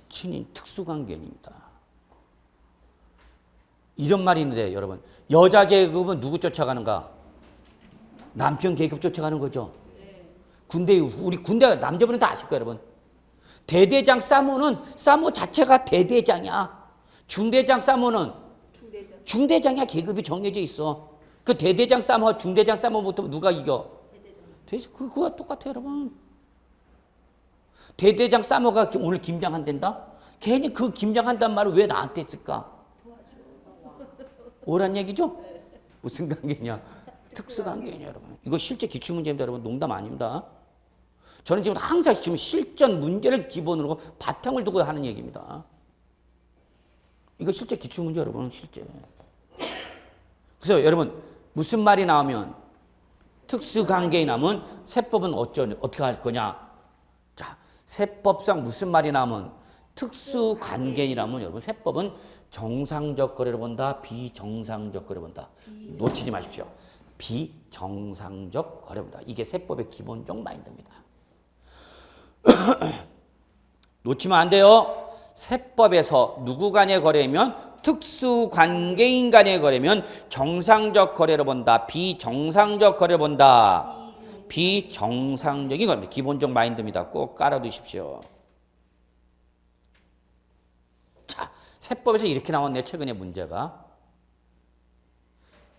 친인 특수관계입니다. 이런 말이 있는데 여러분 여자 계급은 누구 쫓아가는가? 남편 계급 쫓아가는 거죠. 군대 우리 군대 남자분은 다 아실 거예요, 여러분. 대대장 사모는 자체가 대대장이야. 중대장 사모는 중대장이야. 계급이 정해져 있어. 그 대대장 사모와 중대장 사모부터 누가 이겨? 그거와 똑같아요, 여러분. 대대장 사모가 오늘 김장한댄다? 괜히 그 김장한단 말을 왜 나한테 했을까? 오란 얘기죠? 무슨 관계냐? 특수관계냐, 여러분. 이거 실제 기출문제입니다, 여러분. 농담 아닙니다. 저는 지금 항상 지금 실전 문제를 기본으로 바탕을 두고 하는 얘기입니다. 이거 실제 기출문제, 여러분, 실제. 그래서 여러분, 무슨 말이 나오면, 특수관계에 나오면 세법은 어떻게 할 거냐? 자, 세법상 무슨 말이 나오면, 특수관계이라면 여러분, 세법은 정상적 거래를 본다, 비정상적 거래를 본다. 놓치지 마십시오. 비정상적 거래를 본다. 이게 세법의 기본적 마인드입니다. 놓치면 안 돼요. 세법에서 누구 간의 거래면 특수관계인 간의 거래면 정상적 거래를 본다. 비정상적 거래를 본다. 비정상적인 겁니다. 기본적 마인드입니다. 꼭 깔아두십시오. 자, 세법에서 이렇게 나왔네요. 최근에 문제가.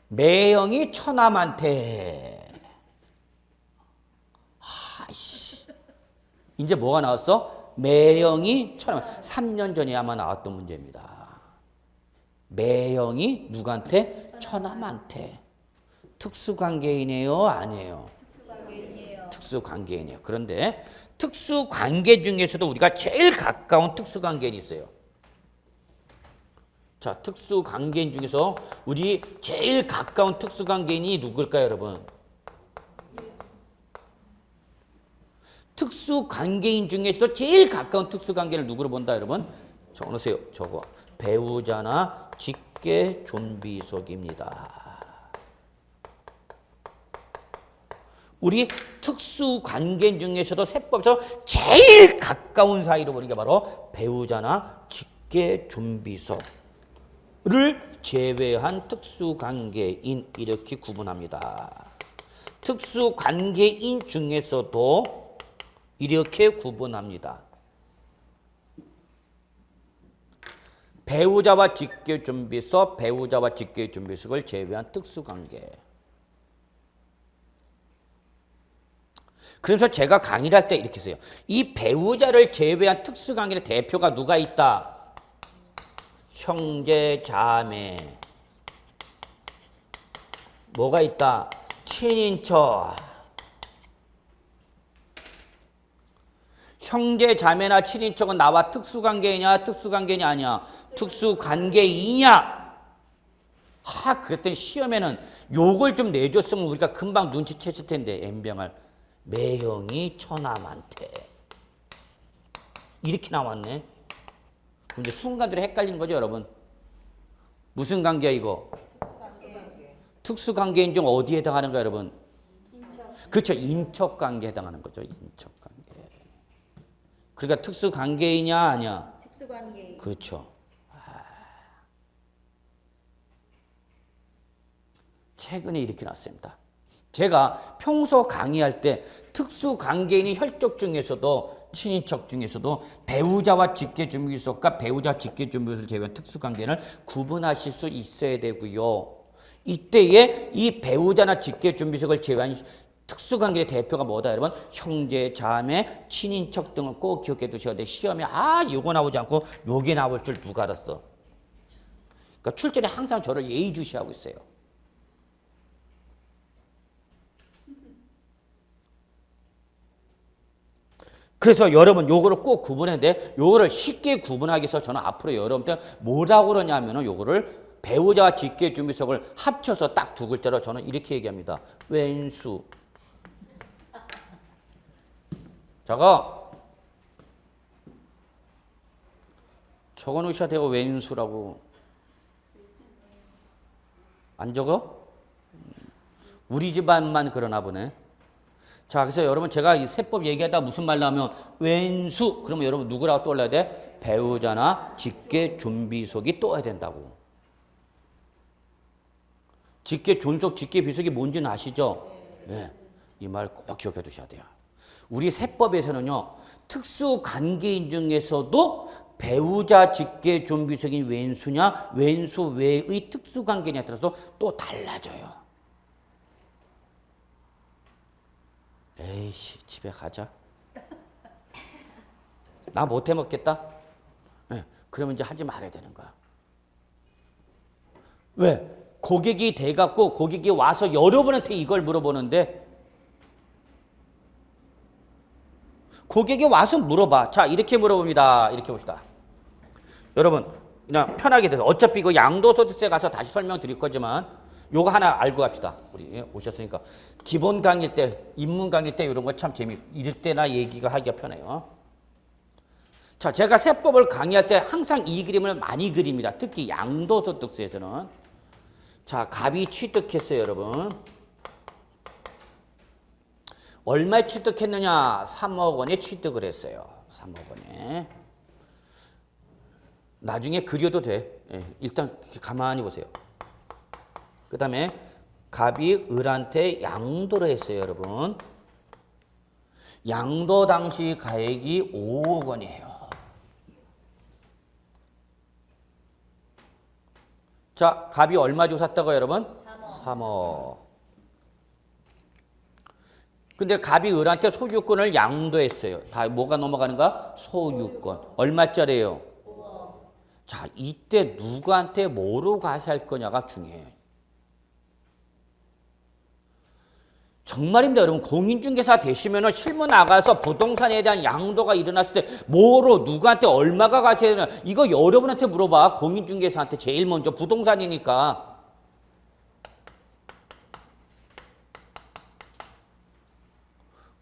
매형이 처남한테. 아이씨. 이제 뭐가 나왔어? 매형이 처남. 3년 전에 아마 나왔던 문제입니다. 매형이 누구한테? 처남한테. 특수관계이네요? 아니에요? 특수관계이네요. 특수관계이네요. 그런데 특수관계 중에서도 우리가 제일 가까운 특수관계인이 있어요. 자, 특수관계인 중에서 우리 제일 가까운 특수관계인이 누굴까요, 여러분? 특수관계인 중에서도 제일 가까운 특수관계를 누구로 본다, 여러분? 적어놓으세요. 저거. 배우자나 직계 존비속입니다. 우리 특수관계인 중에서도 세법에서 제일 가까운 사이로 보는 게 바로 배우자나 직계 존비속. 제외한 특수관계인 이렇게 구분합니다. 특수관계인 중에서도 이렇게 구분합니다. 배우자와 직계준비서, 배우자와 직계준비석을 제외한 특수관계. 그래서 제가 강의를 할 때 이렇게 써요. 이 배우자를 제외한 특수관계의 대표가 누가 있다? 형제, 자매. 뭐가 있다? 친인척. 형제, 자매나 친인척은 나와 특수관계이냐, 특수관계냐 아니야? 특수관계이냐? 그랬더니 시험에는 요걸 좀 내줬으면 우리가 금방 눈치챘을 텐데, N병을. 매형이 처남한테. 이렇게 나왔네. 근데 순간적으로 헷갈리는 거죠, 여러분? 무슨 관계야, 이거? 특수관계인 중 어디에 해당하는가, 여러분? 그렇죠. 인척관계에 해당하는 거죠. 인척관계. 그러니까 특수관계이냐, 아니야? 특수관계. 그렇죠. 최근에 이렇게 났습니다. 제가 평소 강의할 때 특수관계인이 혈족 중에서도 친인척 중에서도 배우자와 직계준비속과 배우자 직계준비속을 제외한 특수관계를 구분하실 수 있어야 되고요. 이때에 이 배우자나 직계준비속을 제외한 특수관계의 대표가 뭐다 여러분? 형제, 자매, 친인척 등을 꼭 기억해 두셔야 돼. 시험에 이거 나오지 않고 요게 나올 줄 누가 알았어? 그러니까 출전에 항상 저를 예의주시하고 있어요. 그래서 여러분 요거를 꼭 구분해야 돼. 요거를 쉽게 구분하기 위해서 저는 앞으로 여러분들 뭐라고 그러냐면은 요거를 배우자와 직계준비속을 합쳐서 딱 두 글자로 저는 이렇게 얘기합니다. 왼수. 적어 놓으셔야 돼요. 왼수라고. 안 적어? 우리 집안만 그러나 보네. 자, 그래서 여러분 제가 이 세법 얘기하다 무슨 말 나오면 왼수 그러면 여러분 누구라고 떠올려야 돼? 배우자나 직계준비속이 떠야 된다고. 직계존속, 직계비속이 뭔지는 아시죠? 네. 이 말 꼭 기억해 두셔야 돼요. 우리 세법에서는요. 특수관계인 중에서도 배우자 직계존비속인 왼수냐 왼수 외의 특수관계냐에 따라서 또 달라져요. 에이씨 집에 가자. 나 못해 먹겠다? 네, 그러면 이제 하지 말아야 되는 거야. 왜? 고객이 돼갖고 고객이 와서 여러분한테 이걸 물어보는데 고객이 와서 물어봐. 자 이렇게 물어봅니다. 이렇게 봅시다. 여러분 그냥 편하게 돼서 어차피 이거 양도소득세 가서 다시 설명드릴 거지만 요거 하나 알고 갑시다. 우리 오셨으니까 기본 강의일 때 입문 강의일 때 이런 거 참 이럴 때나 얘기가 하기가 편해요. 자 제가 세법을 강의할 때 항상 이 그림을 많이 그립니다. 특히 양도소득세에서는. 자, 갑이 취득했어요, 여러분. 얼마에 취득했느냐? 3억 원에 취득을 했어요. 3억 원에. 나중에 그려도 돼. 일단 가만히 보세요. 그 다음에 갑이 을한테 양도를 했어요, 여러분. 양도 당시 가액이 5억 원이에요. 자, 갑이 얼마 주고 샀다고요, 여러분? 3억. 근데 갑이 을한테 소유권을 양도했어요. 다 뭐가 넘어가는가? 소유권. 얼마짜리예요? 5억. 자, 이때 누구한테 뭐로 과세할 거냐가 중요해요. 정말입니다, 여러분. 공인중개사 되시면은 실무 나가서 부동산에 대한 양도가 일어났을 때 뭐로 누구한테 얼마가 과세되나 이거 여러분한테 물어봐. 공인중개사한테 제일 먼저 부동산이니까.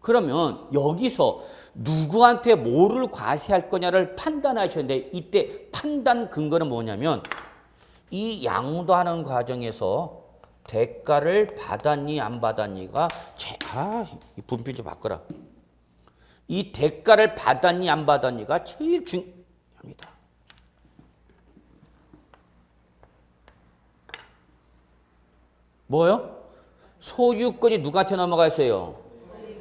그러면 여기서 누구한테 뭐를 과세할 거냐를 판단하셔야 되는데 이때 판단 근거는 뭐냐면 이 양도하는 과정에서 대가를 받았니 안 받았니가 이 분필 좀 바꿔라. 이 대가를 받았니 안 받았니가 제일 중요합니다. 뭐요? 소유권이 누구한테 넘어갔어요?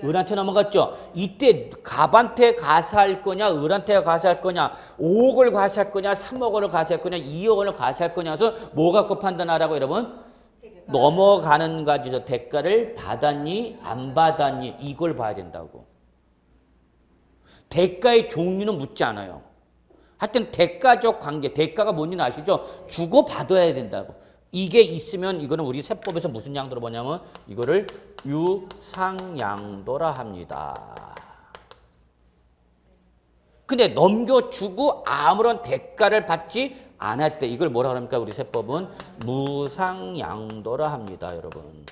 을한테 넘어갔죠. 이때 갑한테 가사할 거냐, 을한테 가사할 거냐, 5억을 가사할 거냐, 3억 원을 가사할 거냐, 2억 원을 가사할 거냐 해서 뭐 갖고 판단하라고 여러분? 넘어가는 가지고 대가를 받았니, 안 받았니, 이걸 봐야 된다고. 대가의 종류는 묻지 않아요. 하여튼 대가적 관계, 대가가 뭔지 아시죠? 주고 받아야 된다고. 이게 있으면 이거는 우리 세법에서 무슨 양도로 보냐면 이거를 유상양도라 합니다. 근데 넘겨주고 아무런 대가를 받지 않을 때 이걸 뭐라 합니까? 우리 세법은 무상양도라 합니다, 여러분.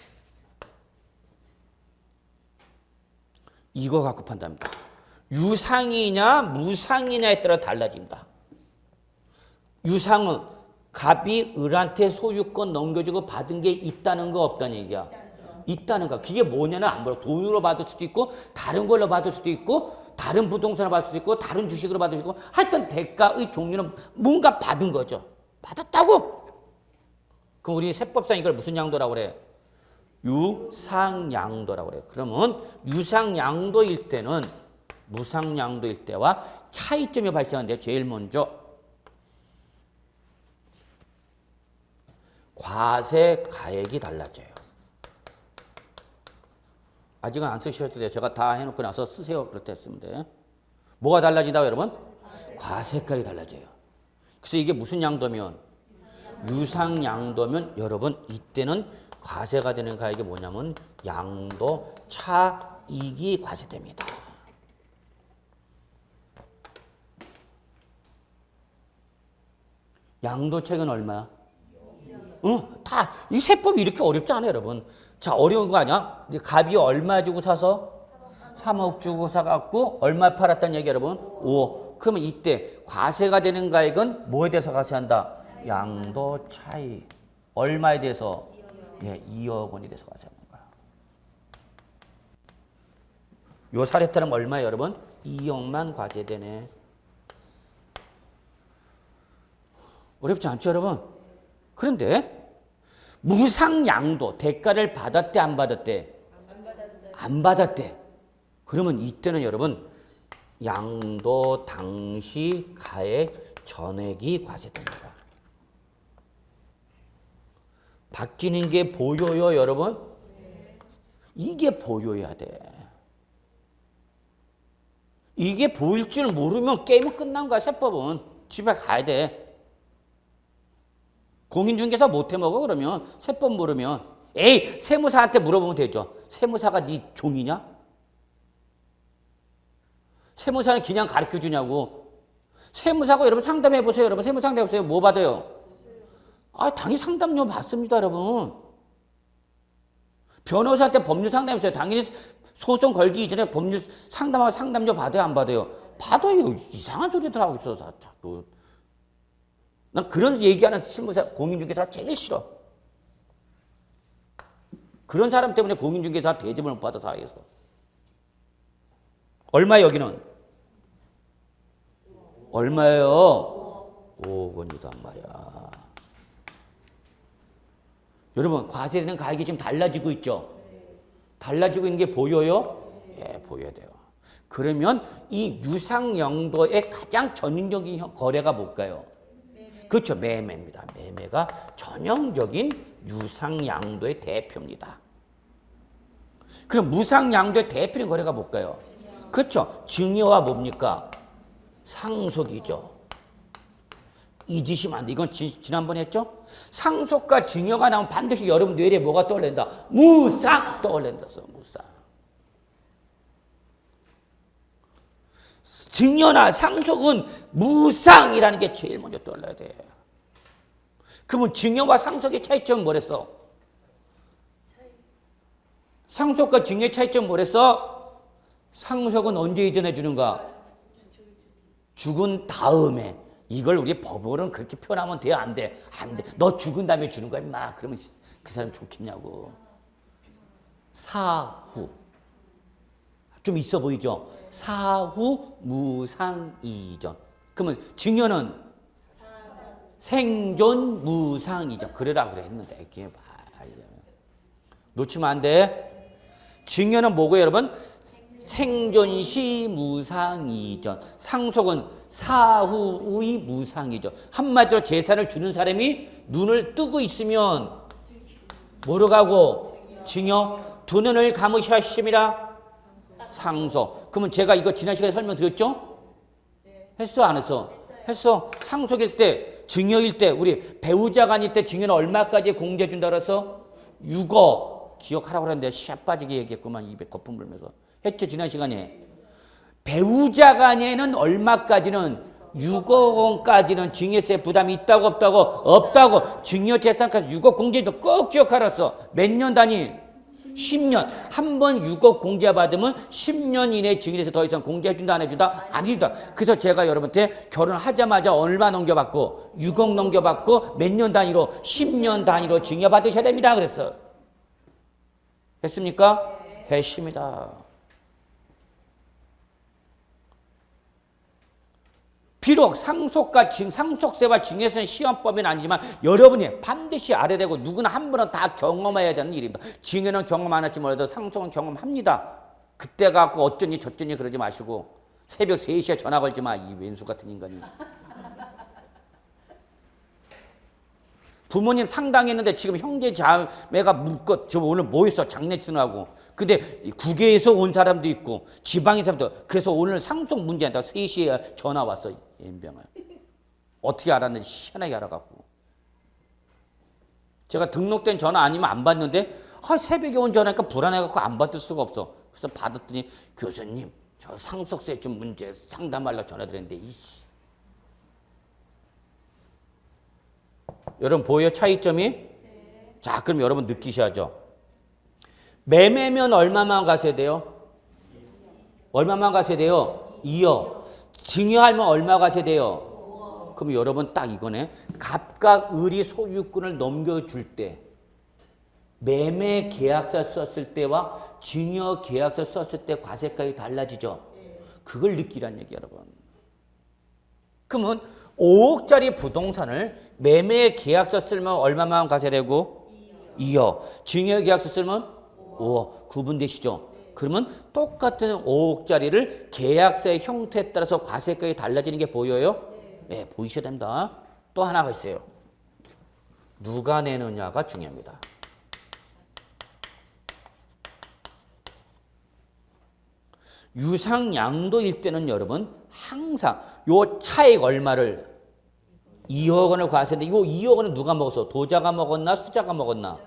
이거 갖고 판단합니다. 유상이냐 무상이냐에 따라 달라집니다. 유상은 갑이 을한테 소유권 넘겨주고 받은 게 있다는 거 없다는 얘기야. 있다는 거. 그게 뭐냐는 안 보여. 돈으로 받을 수도 있고 다른 걸로 받을 수도 있고 다른 부동산으로 받을 수도 있고 다른 주식으로 받을 수도 있고 하여튼 대가의 종류는 뭔가 받은 거죠. 받았다고. 그럼 우리 세법상 이걸 무슨 양도라고 그래? 유상양도라고 그래. 그러면 유상양도일 때는 무상양도일 때와 차이점이 발생하는데 제일 먼저 과세 가액이 달라져요. 아직은 안 쓰셔도 돼요. 제가 다 해놓고 나서 쓰세요. 그럴 때 쓰면 돼. 뭐가 달라진다고 여러분? 과세가액이 달라져요. 그래서 이게 무슨 양도면? 유상양도면 여러분 이때는 과세가 되는 가액이 뭐냐면 양도 차익이 과세됩니다. 양도차익은 얼마야? 다, 이 세법이 이렇게 어렵지 않아요, 여러분. 자, 어려운 거 아니야? 갑이 얼마 주고 사서? 3억 주고 사갖고, 얼마 팔았다는 얘기, 여러분? 5억. 그러면 이때 과세가 되는 가액은 뭐에 대해서 과세한다? 양도 차익. 얼마에 대해서? 예, 2억 원에 대해서 과세하는 거야. 요 사례 따르면 얼마예요, 여러분? 2억만 과세되네. 어렵지 않죠, 여러분? 그런데 무상양도 대가를 받았대 안 받았대? 안 받았대. 그러면 이때는 여러분 양도 당시 가액 전액이 과세됩니다. 바뀌는 게 보여요, 여러분? 이게 보여야 돼. 이게 보일 줄 모르면 게임은 끝난 거야, 세법은. 집에 가야 돼. 공인중개사 못 해먹어 그러면 세법 모르면 에이 세무사한테 물어보면 되죠. 세무사가 네 종이냐? 세무사는 그냥 가르쳐주냐고. 세무사가 여러분 상담해보세요. 여러분 세무 상담해보세요. 뭐 받아요? 아 당연히 상담료 받습니다 여러분. 변호사한테 법률 상담해보세요. 당연히 소송 걸기 이전에 법률 상담하고 상담료 받아요 안 받아요? 받아요. 이상한 소리들 하고 있어 자꾸. 난 그런 얘기하는 실무사, 공인중개사가 제일 싫어. 그런 사람 때문에 공인중개사 대접을 못 받아 사회에서. 얼마 여기는? 얼마예요? 5억 원이단 말이야. 여러분 과세되는 가액이 지금 달라지고 있죠? 달라지고 있는 게 보여요? 예, 보여야 돼요. 그러면 이 유상양도의 가장 전형적인 거래가 뭘까요? 그렇죠. 매매입니다. 매매가 전형적인 유상양도의 대표입니다. 그럼 무상양도의 대표적인 거래가 뭘까요? 그렇죠. 증여와 뭡니까? 상속이죠. 잊으시면 안 돼. 이건 지난번에 했죠? 상속과 증여가 나오면 반드시 여러분 뇌리에 뭐가 떠올린다? 무상 떠올린다서 무상. 증여나 상속은 무상이라는 게 제일 먼저 떠올라야 돼. 그러면 증여와 상속의 차이점은 뭐랬어? 상속과 증여의 차이점은 뭐랬어? 상속은 언제 이전해 주는가? 죽은 다음에. 이걸 우리 법으로는 그렇게 표현하면 돼요? 안 돼? 안 돼. 너 죽은 다음에 주는 거야, 임마. 그러면 그 사람 좋겠냐고. 사후. 좀 있어 보이죠? 사후 무상 이전. 그러면 증여는 생존 무상 이전. 그러라 그래 했는데 이게 놓치면 안 돼. 증여는 뭐고 여러분? 생존시 무상이전. 상속은 사후의 무상이전. 한마디로 재산을 주는 사람이 눈을 뜨고 있으면 뭐로 가고? 증여. 두 눈을 감으셨습니다. 상속. 그러면 제가 이거 지난 시간에 설명드렸죠? 했어 안 했어? 했어. 상속일 때, 증여일 때, 우리 배우자가 아닐 때 증여는 얼마까지 공제해 준다 그래서 6억. 기억하라고 그랬는데 시합 빠지게 얘기했구만. 입에 거품 불면서. 했죠 지난 시간에. 배우자가 아니에는 얼마까지는 6억 원까지는 증여세 부담이 있다고 없다고? 없다고. 증여재산까지 6억 공제도 꼭 기억하랬어. 몇 년 단위? 10년. 한 번 6억 공제받으면 10년 이내에 증여해서 더 이상 공제해준다 안 해준다? 안 해준다. 그래서 제가 여러분한테 결혼하자마자 얼마 넘겨받고 6억 넘겨받고 몇 년 단위로? 10년 단위로 증여받으셔야 됩니다. 그랬어. 했습니까? 했습니다. 비록 상속세와 증여세는 시험법은 아니지만 여러분이 반드시 알아야 되고 누구나 한 번은 다 경험해야 되는 일입니다. 증여는 경험 안 할지 몰라도 상속은 경험합니다. 그때 갖고 어쩌니 저쩌니 그러지 마시고 새벽 3시에 전화 걸지 마. 이 왼수 같은 인간이. 부모님 상당했는데 지금 형제 자매가 묶어. 저 오늘 뭐 했어? 장례치느라고. 근데 국외에서 온 사람도 있고 지방의 사람도. 그래서 오늘 상속 문제한다고 3시에 전화 왔어. 연병을. 어떻게 알았는지 희한하게 알아갖고. 제가 등록된 전화 아니면 안 받는데 새벽에 온 전화니까 불안해갖고 안 받을 수가 없어. 그래서 받았더니 교수님 저 상속세 좀 문제 상담하려고 전화드렸는데 이씨. 여러분 보여요 차이점이? 네. 자 그럼 여러분 느끼셔야죠. 매매면 얼마만 가셔야 돼요? 얼마만 가셔야 돼요? 2억. 증여하면 얼마 가셔야 돼요? 그럼 여러분 딱 이거네. 갑각 을이 소유권을 넘겨줄 때 매매 계약서 썼을 때와 증여 계약서 썼을 때 과세가격이 달라지죠. 그걸 느끼란 얘기 여러분. 그러면 5억짜리 부동산을 매매 계약서 쓰면 얼마만 가셔야 되고? 2억. 증여 계약서 쓰면 5억. 구분되시죠? 그러면 똑같은 5억짜리를 계약서의 형태에 따라서 과세가격이 달라지는 게 보여요? 네, 보이셔야 됩니다. 또 하나가 있어요. 누가 내느냐가 중요합니다. 유상양도일 때는 여러분 항상 요 차액 얼마를 2억 원을 과세했는데 요 2억 원은 누가 먹었어? 도자가 먹었나? 수자가 먹었나?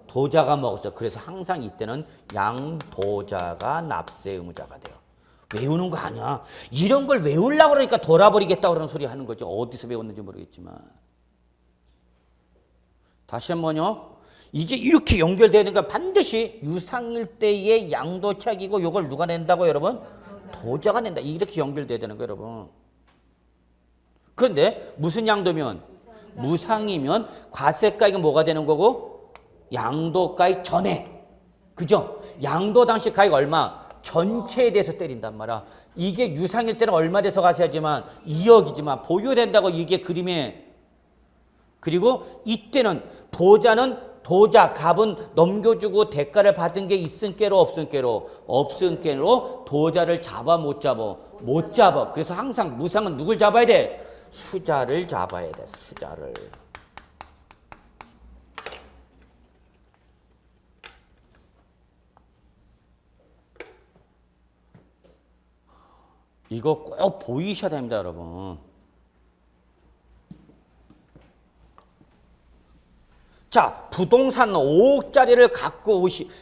도자가 먹었어. 그래서 항상 이때는 양도자가 납세 의무자가 돼요. 외우는 거 아니야. 이런 걸 외우려고 그러니까 돌아버리겠다 그러는 소리 하는 거죠. 어디서 배웠는지 모르겠지만. 다시 한번요. 이게 이렇게 연결되니까 반드시 유상일 때의 양도차익이고 이걸 누가 낸다고 여러분? 도자가 낸다. 이렇게 연결돼야 되는 거예요 여러분. 그런데 무슨 양도면? 무상이면 과세가액이 뭐가 되는 거고? 양도가액 전에. 그죠? 양도 당시 가액 얼마? 전체에 대해서 때린단 말이야. 이게 유상일 때는 얼마 돼서 가세하지만 2억이지만 보유된다고 이게 그림에. 그리고 이때는 도자, 갑은 넘겨주고 대가를 받은 게 있은 깨로 없은 깨로? 없은 깨로 도자를 잡아 못 잡아? 못 잡아. 그래서 항상 무상은 누굴 잡아야 돼? 수자를 잡아야 돼. 수자를. 이거 꼭 보이셔야 됩니다, 여러분. 자, 부동산 5억짜리를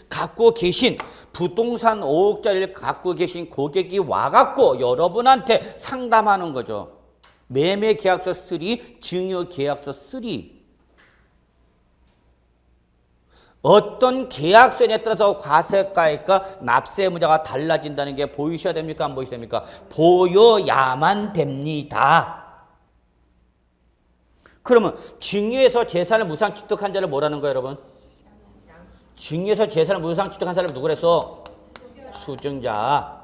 갖고 계신 부동산 5억짜리를 갖고 계신 고객이 와갖고 여러분한테 상담하는 거죠. 매매 계약서 3, 증여 계약서 3. 어떤 계약서에 따라서 과세가액과 납세 의무자가 달라진다는 게 보이셔야 됩니까? 안 보이셔야 됩니까? 보여야만 됩니다. 그러면 증여해서 재산을 무상 취득한 자를 뭐라는 거예요, 여러분? 증여해서 재산을 무상 취득한 사람이 누구랬어? 수증자.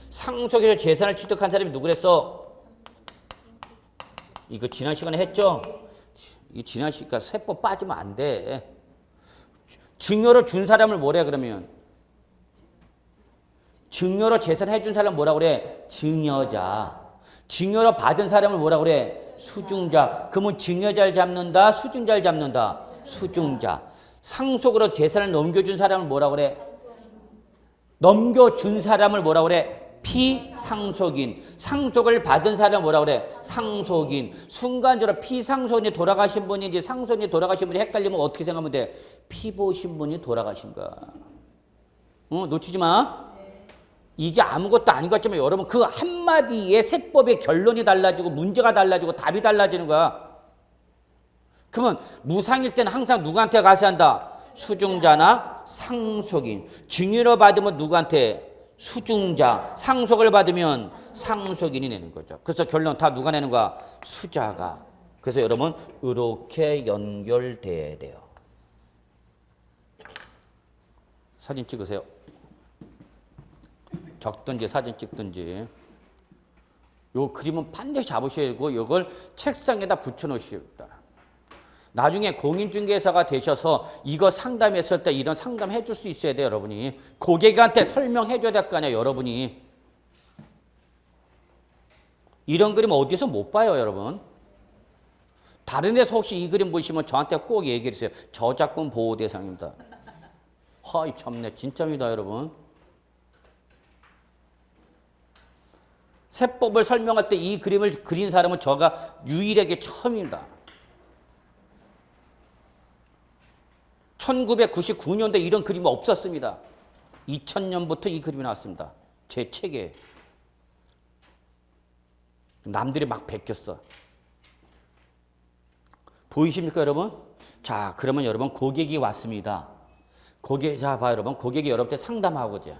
상속해서 재산을 취득한 사람이 누구랬어? 이거 지난 시간에 했죠? 이 지난 시간 세법 빠지면 안 돼. 증여로 준 사람을 뭐래 그러면? 증여로 재산해 준 사람 뭐라 그래? 증여자. 증여로 받은 사람을 뭐라 그래? 수중자. 그러면 증여자를 잡는다, 수중자를 잡는다. 수중자. 상속으로 재산을 넘겨준 사람을 뭐라 그래? 넘겨준 사람을 뭐라 그래? 피상속인. 상속을 받은 사람을 뭐라 그래? 상속인. 순간적으로 피상속인이 돌아가신 분인지 상속인이 돌아가신 분이 헷갈리면 어떻게 생각하면 돼? 피 보신 분이 돌아가신 거야. 놓치지 마. 이게 아무것도 아닌 것 같지만 여러분 그 한마디에 세법의 결론이 달라지고 문제가 달라지고 답이 달라지는 거야. 그러면 무상일 때는 항상 누구한테 가세야 한다? 수중자나 상속인. 증여로 받으면 누구한테? 수중자. 상속을 받으면 상속인이 내는 거죠. 그래서 결론 다 누가 내는 거야? 수자가. 그래서 여러분 이렇게 연결돼야 돼요. 사진 찍으세요. 적든지 사진 찍든지. 요 그림은 반드시 잡으셔야 되고 이걸 책상에다 붙여 놓으셔야 됩니다. 나중에 공인중개사가 되셔서 이거 상담했을 때 이런 상담 해줄 수 있어야 돼요, 여러분이. 고객한테 설명해 줘야 될 거 아니야, 여러분이. 이런 그림 어디서 못 봐요, 여러분. 다른 데서 혹시 이 그림 보시면 저한테 꼭 얘기해 주세요. 저작권 보호 대상입니다. 하이 참네, 진짜입니다, 여러분. 세법을 설명할 때 이 그림을 그린 사람은 저가 유일하게 처음입니다. 1999년도에 이런 그림이 없었습니다. 2000년부터 이 그림이 나왔습니다. 제 책에. 남들이 막 베꼈어. 보이십니까, 여러분? 자, 그러면 여러분 고객이 왔습니다. 자, 봐, 여러분. 고객이 여러분한테 상담하고자.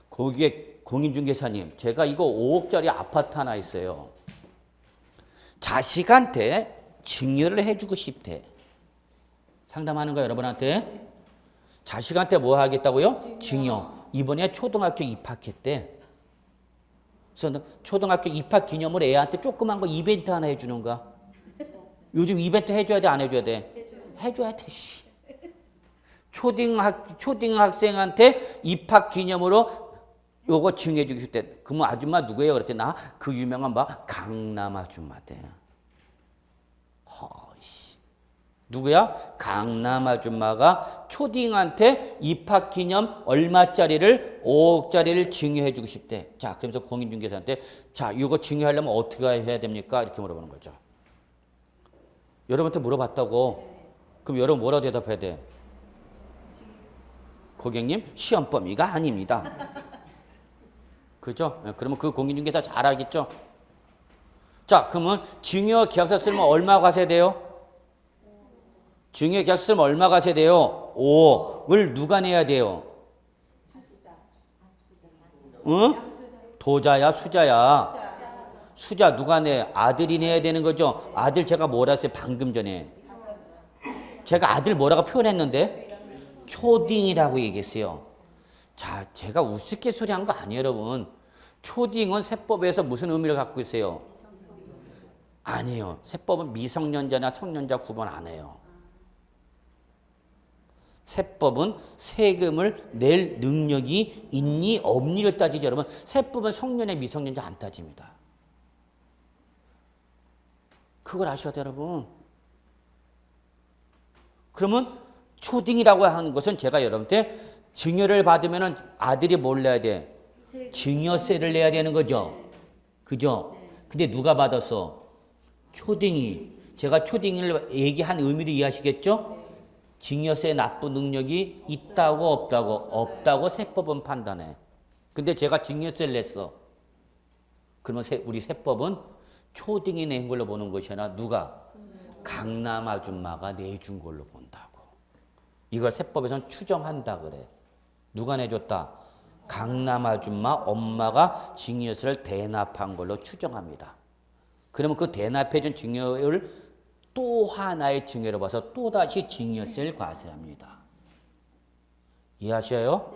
고객, 공인중개사님, 제가 이거 5억짜리 아파트 하나 있어요. 자식한테 증여를 해주고 싶대. 상담하는 거 여러분한테. 자식한테 뭐 하겠다고요? 증여. 이번에 초등학교 입학했대. 그래서 초등학교 입학 기념으로 애한테 조그만 거 이벤트 하나 해주는 거야. 요즘 이벤트 해줘야 돼, 안 해줘야 돼? 해줘야 돼. 초등학생한테 입학 기념으로 요거 증여해 주기 싶대. 그러면 아줌마 누구예요? 그랬더니 나 그 유명한 강남 아줌마대. 허이씨. 누구야? 강남 아줌마가 초딩한테 입학 기념 얼마짜리를 5억짜리를 증여해 주고 싶대. 자, 그러면서 공인중개사한테 자, 이거 증여하려면 어떻게 해야 됩니까? 이렇게 물어보는 거죠. 여러분한테 물어봤다고. 그럼 여러분 뭐라고 대답해야 돼? 고객님, 시험 범위가 아닙니다. 그죠? 그러면 그 공인중개사 잘 알겠죠? 자, 그러면 증여 계약서 쓰면 얼마 가세야 돼요? 증여 계약서 쓰면 얼마 가세야 돼요? 5억을 누가 내야 돼요? 응? 도자야, 수자야? 수자 누가 내? 아들이 내야 되는 거죠? 아들 제가 뭐라 했어요? 방금 전에. 제가 아들 뭐라고 표현했는데? 초딩이라고 얘기했어요. 자, 제가 우스갯소리한 거 아니에요, 여러분. 초딩은 세법에서 무슨 의미를 갖고 있어요? 아니에요. 세법은 미성년자나 성년자 구분 안 해요. 세법은 세금을 낼 능력이 있니 없니를 따지죠, 여러분. 세법은 성년의 미성년자 안 따집니다. 그걸 아셔야 돼요, 여러분. 그러면 초딩이라고 하는 것은 제가 여러분한테 증여를 받으면 아들이 뭘 내야 돼? 증여세를 내야 되는 거죠. 그죠? 근데 누가 받았어? 초딩이. 제가 초딩을 얘기한 의미를 이해하시겠죠? 증여세 납부 능력이 있다고 없다고? 없다고 세법은 판단해. 근데 제가 증여세를 냈어. 그러면 우리 세법은 초딩이 낸 걸로 보는 것이 아니라 누가? 강남 아줌마가 내준 걸로 본다고. 이걸 세법에서는 추정한다 그래. 누가 내줬다? 강남 아줌마 엄마가 증여세를 대납한 걸로 추정합니다. 그러면 그 대납해준 증여를 또 하나의 증여로 봐서 또다시 증여세를 과세합니다. 이해하셔요?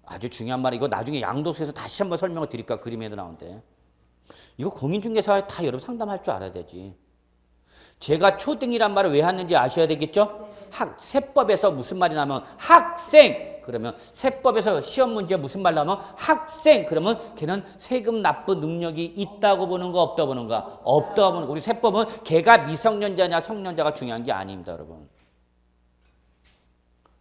아주 중요한 말이 이거 나중에 양도소에서 다시 한번 설명을 드릴까? 그림에도 나오는데. 이거 공인중개사에 다 여러분 상담할 줄 알아야 되지. 제가 초등이란 말을 왜 하는지 아셔야 되겠죠? 세법에서 무슨 말이 나면 학생 그러면 세법에서 시험 문제 무슨 말 나면 학생 그러면 걔는 세금 납부 능력이 있다고 보는 거 없다고 보는 거 없다고 보는 거. 우리 세법은 걔가 미성년자냐 성년자가 중요한 게 아닙니다, 여러분.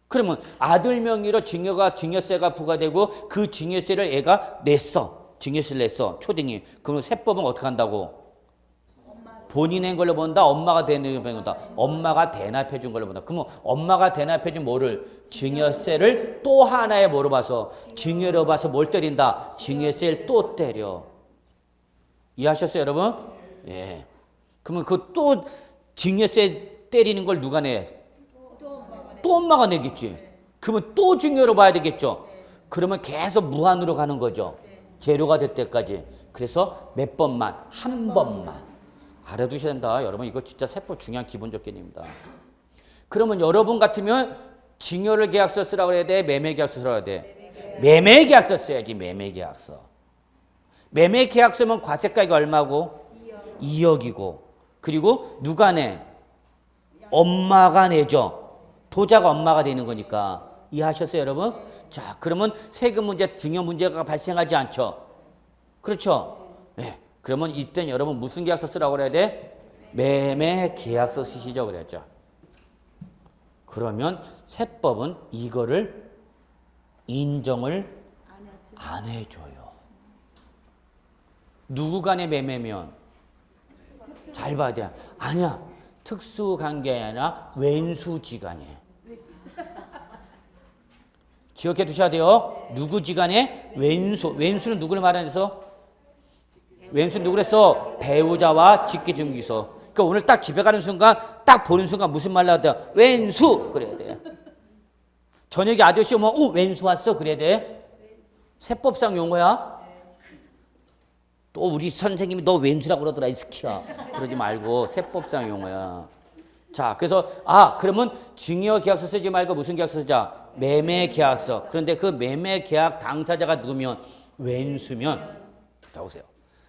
그러면 아들 명의로 증여세가 부과되고 그 증여세를 애가 냈어. 증여세를 냈어. 초딩이. 그러면 세법은 어떻게 한다고? 본인 낸 걸로 본다. 엄마가 대납해 본다. 엄마가 대납해 준 걸로 본다. 그러면 엄마가 대납해 준 뭐를? 증여세를 또 하나의 뭐로 봐서? 증여로 봐서 뭘 때린다? 증여세를 또 때려. 이해하셨어요, 여러분? 예. 그러면 그 또 증여세 때리는 걸 누가 내? 또 엄마가 내겠지. 그러면 또 증여로 봐야 되겠죠. 그러면 계속 무한으로 가는 거죠. 제로가 될 때까지. 그래서 몇 번만, 한 번만. 알아두셔야 된다. 여러분 이거 진짜 세법 중요한 기본적 개념입니다. 그러면 여러분 같으면 증여를 계약서 쓰라고 해야 돼? 매매계약서 쓰라고 해야 돼? 매매계약서 써야지. 매매계약서. 매매계약서면 과세가액이 얼마고? 2억이고. 그리고 누가 내? 엄마가 내죠. 도자가 엄마가 되는 거니까. 이해하셨어요, 여러분? 자, 그러면 세금 문제, 증여 문제가 발생하지 않죠. 그렇죠? 네. 그러면 이때는 여러분 무슨 계약서 쓰라고 그래야 돼? 매매 계약서 쓰시죠 그랬죠. 그러면 세법은 이거를 인정을 안 해줘요. 누구 간의 매매면? 잘 봐야 돼. 아니야. 특수관계가 아니라 왼수지간이에요. 기억해 두셔야 돼요. 누구 지간에? 왼수. 왼수는 누구를 말하면서? 왼수는 누구를 했어? 배우자와 직계중기소. 그러니까 오늘 딱 집에 가는 순간, 딱 보는 순간 무슨 말 나왔다? 왼수! 그래야 돼. 저녁에 아저씨 오면, 왼수 왔어? 그래야 돼. 세법상 용어야. 또 우리 선생님이 너 왼수라고 그러더라, 이 스키야. 그러지 말고 세법상 용어야. 자, 그래서 그러면 증여계약서 쓰지 말고 무슨 계약서 쓰자? 매매계약서. 그런데 그 매매계약 당사자가 누구면? 왼수면. 자, 보세요.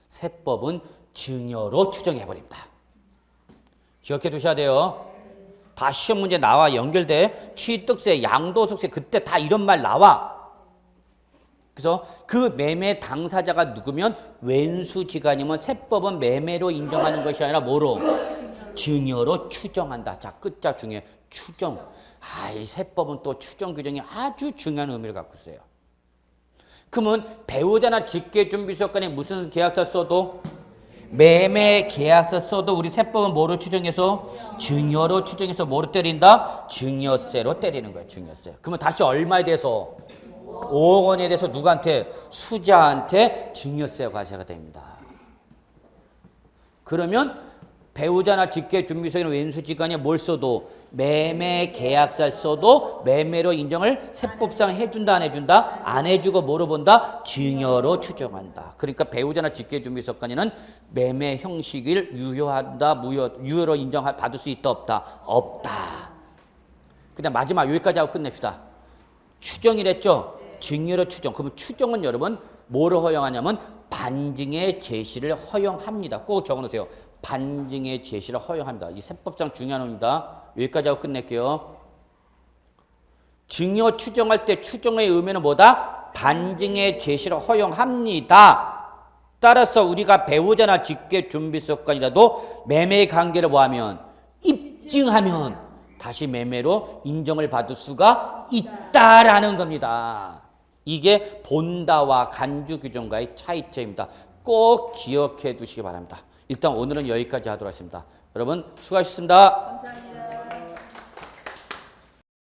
세법은 증여로 추정해버립니다. 기억해 두셔야 돼요. 다 시험 문제 나와 연결돼. 취득세, 양도소득세 그때 다 이런 말 나와. 그래서 그 매매 당사자가 누구면 왼수지간이면 세법은 매매로 인정하는 것이 아니라 뭐로? 증여로 추정한다. 자, 끝자 중에 추정. 이 세법은 또 추정 규정이 아주 중요한 의미를 갖고 있어요. 그러면 배우자나 직계준비소 간에 무슨 계약서 써도 매매 계약서 써도 우리 세법은 뭐로 추정해서? 증여로 추정해서 뭐로 때린다? 증여세로 때리는 거예요. 증여세. 그러면 다시 얼마에 대해서? 5억 원에 대해서 누구한테? 수자한테 증여세 과세가 됩니다. 그러면 배우자나 직계준비소에는 왼수지간에 뭘 써도 매매 계약서를 써도 매매로 인정을 세법상 해준다 안 해준다? 안 해주고 뭐로 본다? 증여로 추정한다. 그러니까 배우자나 직계준비소 간에는 매매 형식을 유효한다 유효로 받을 수 있다 없다? 없다. 그다음 마지막 여기까지 하고 끝냅시다. 추정이랬죠? 증여로 추정. 그러면 추정은 여러분 뭐를 허용하냐면 반증의 제시를 허용합니다. 꼭 적어놓으세요. 반증의 제시를 허용합니다. 이 세법상 중요한 의미입니다. 여기까지 하고 끝낼게요. 증여 추정할 때 추정의 의미는 뭐다? 반증의 제시를 허용합니다. 따라서 우리가 배우자나 직계준비소간이라도 매매 관계를 뭐하면? 입증하면 다시 매매로 인정을 받을 수가 있다라는 겁니다. 이게 본다와 간주 규정과의 차이점입니다. 꼭 기억해 두시기 바랍니다. 일단 오늘은 여기까지 하도록 하겠습니다. 여러분 수고하셨습니다. 감사합니다.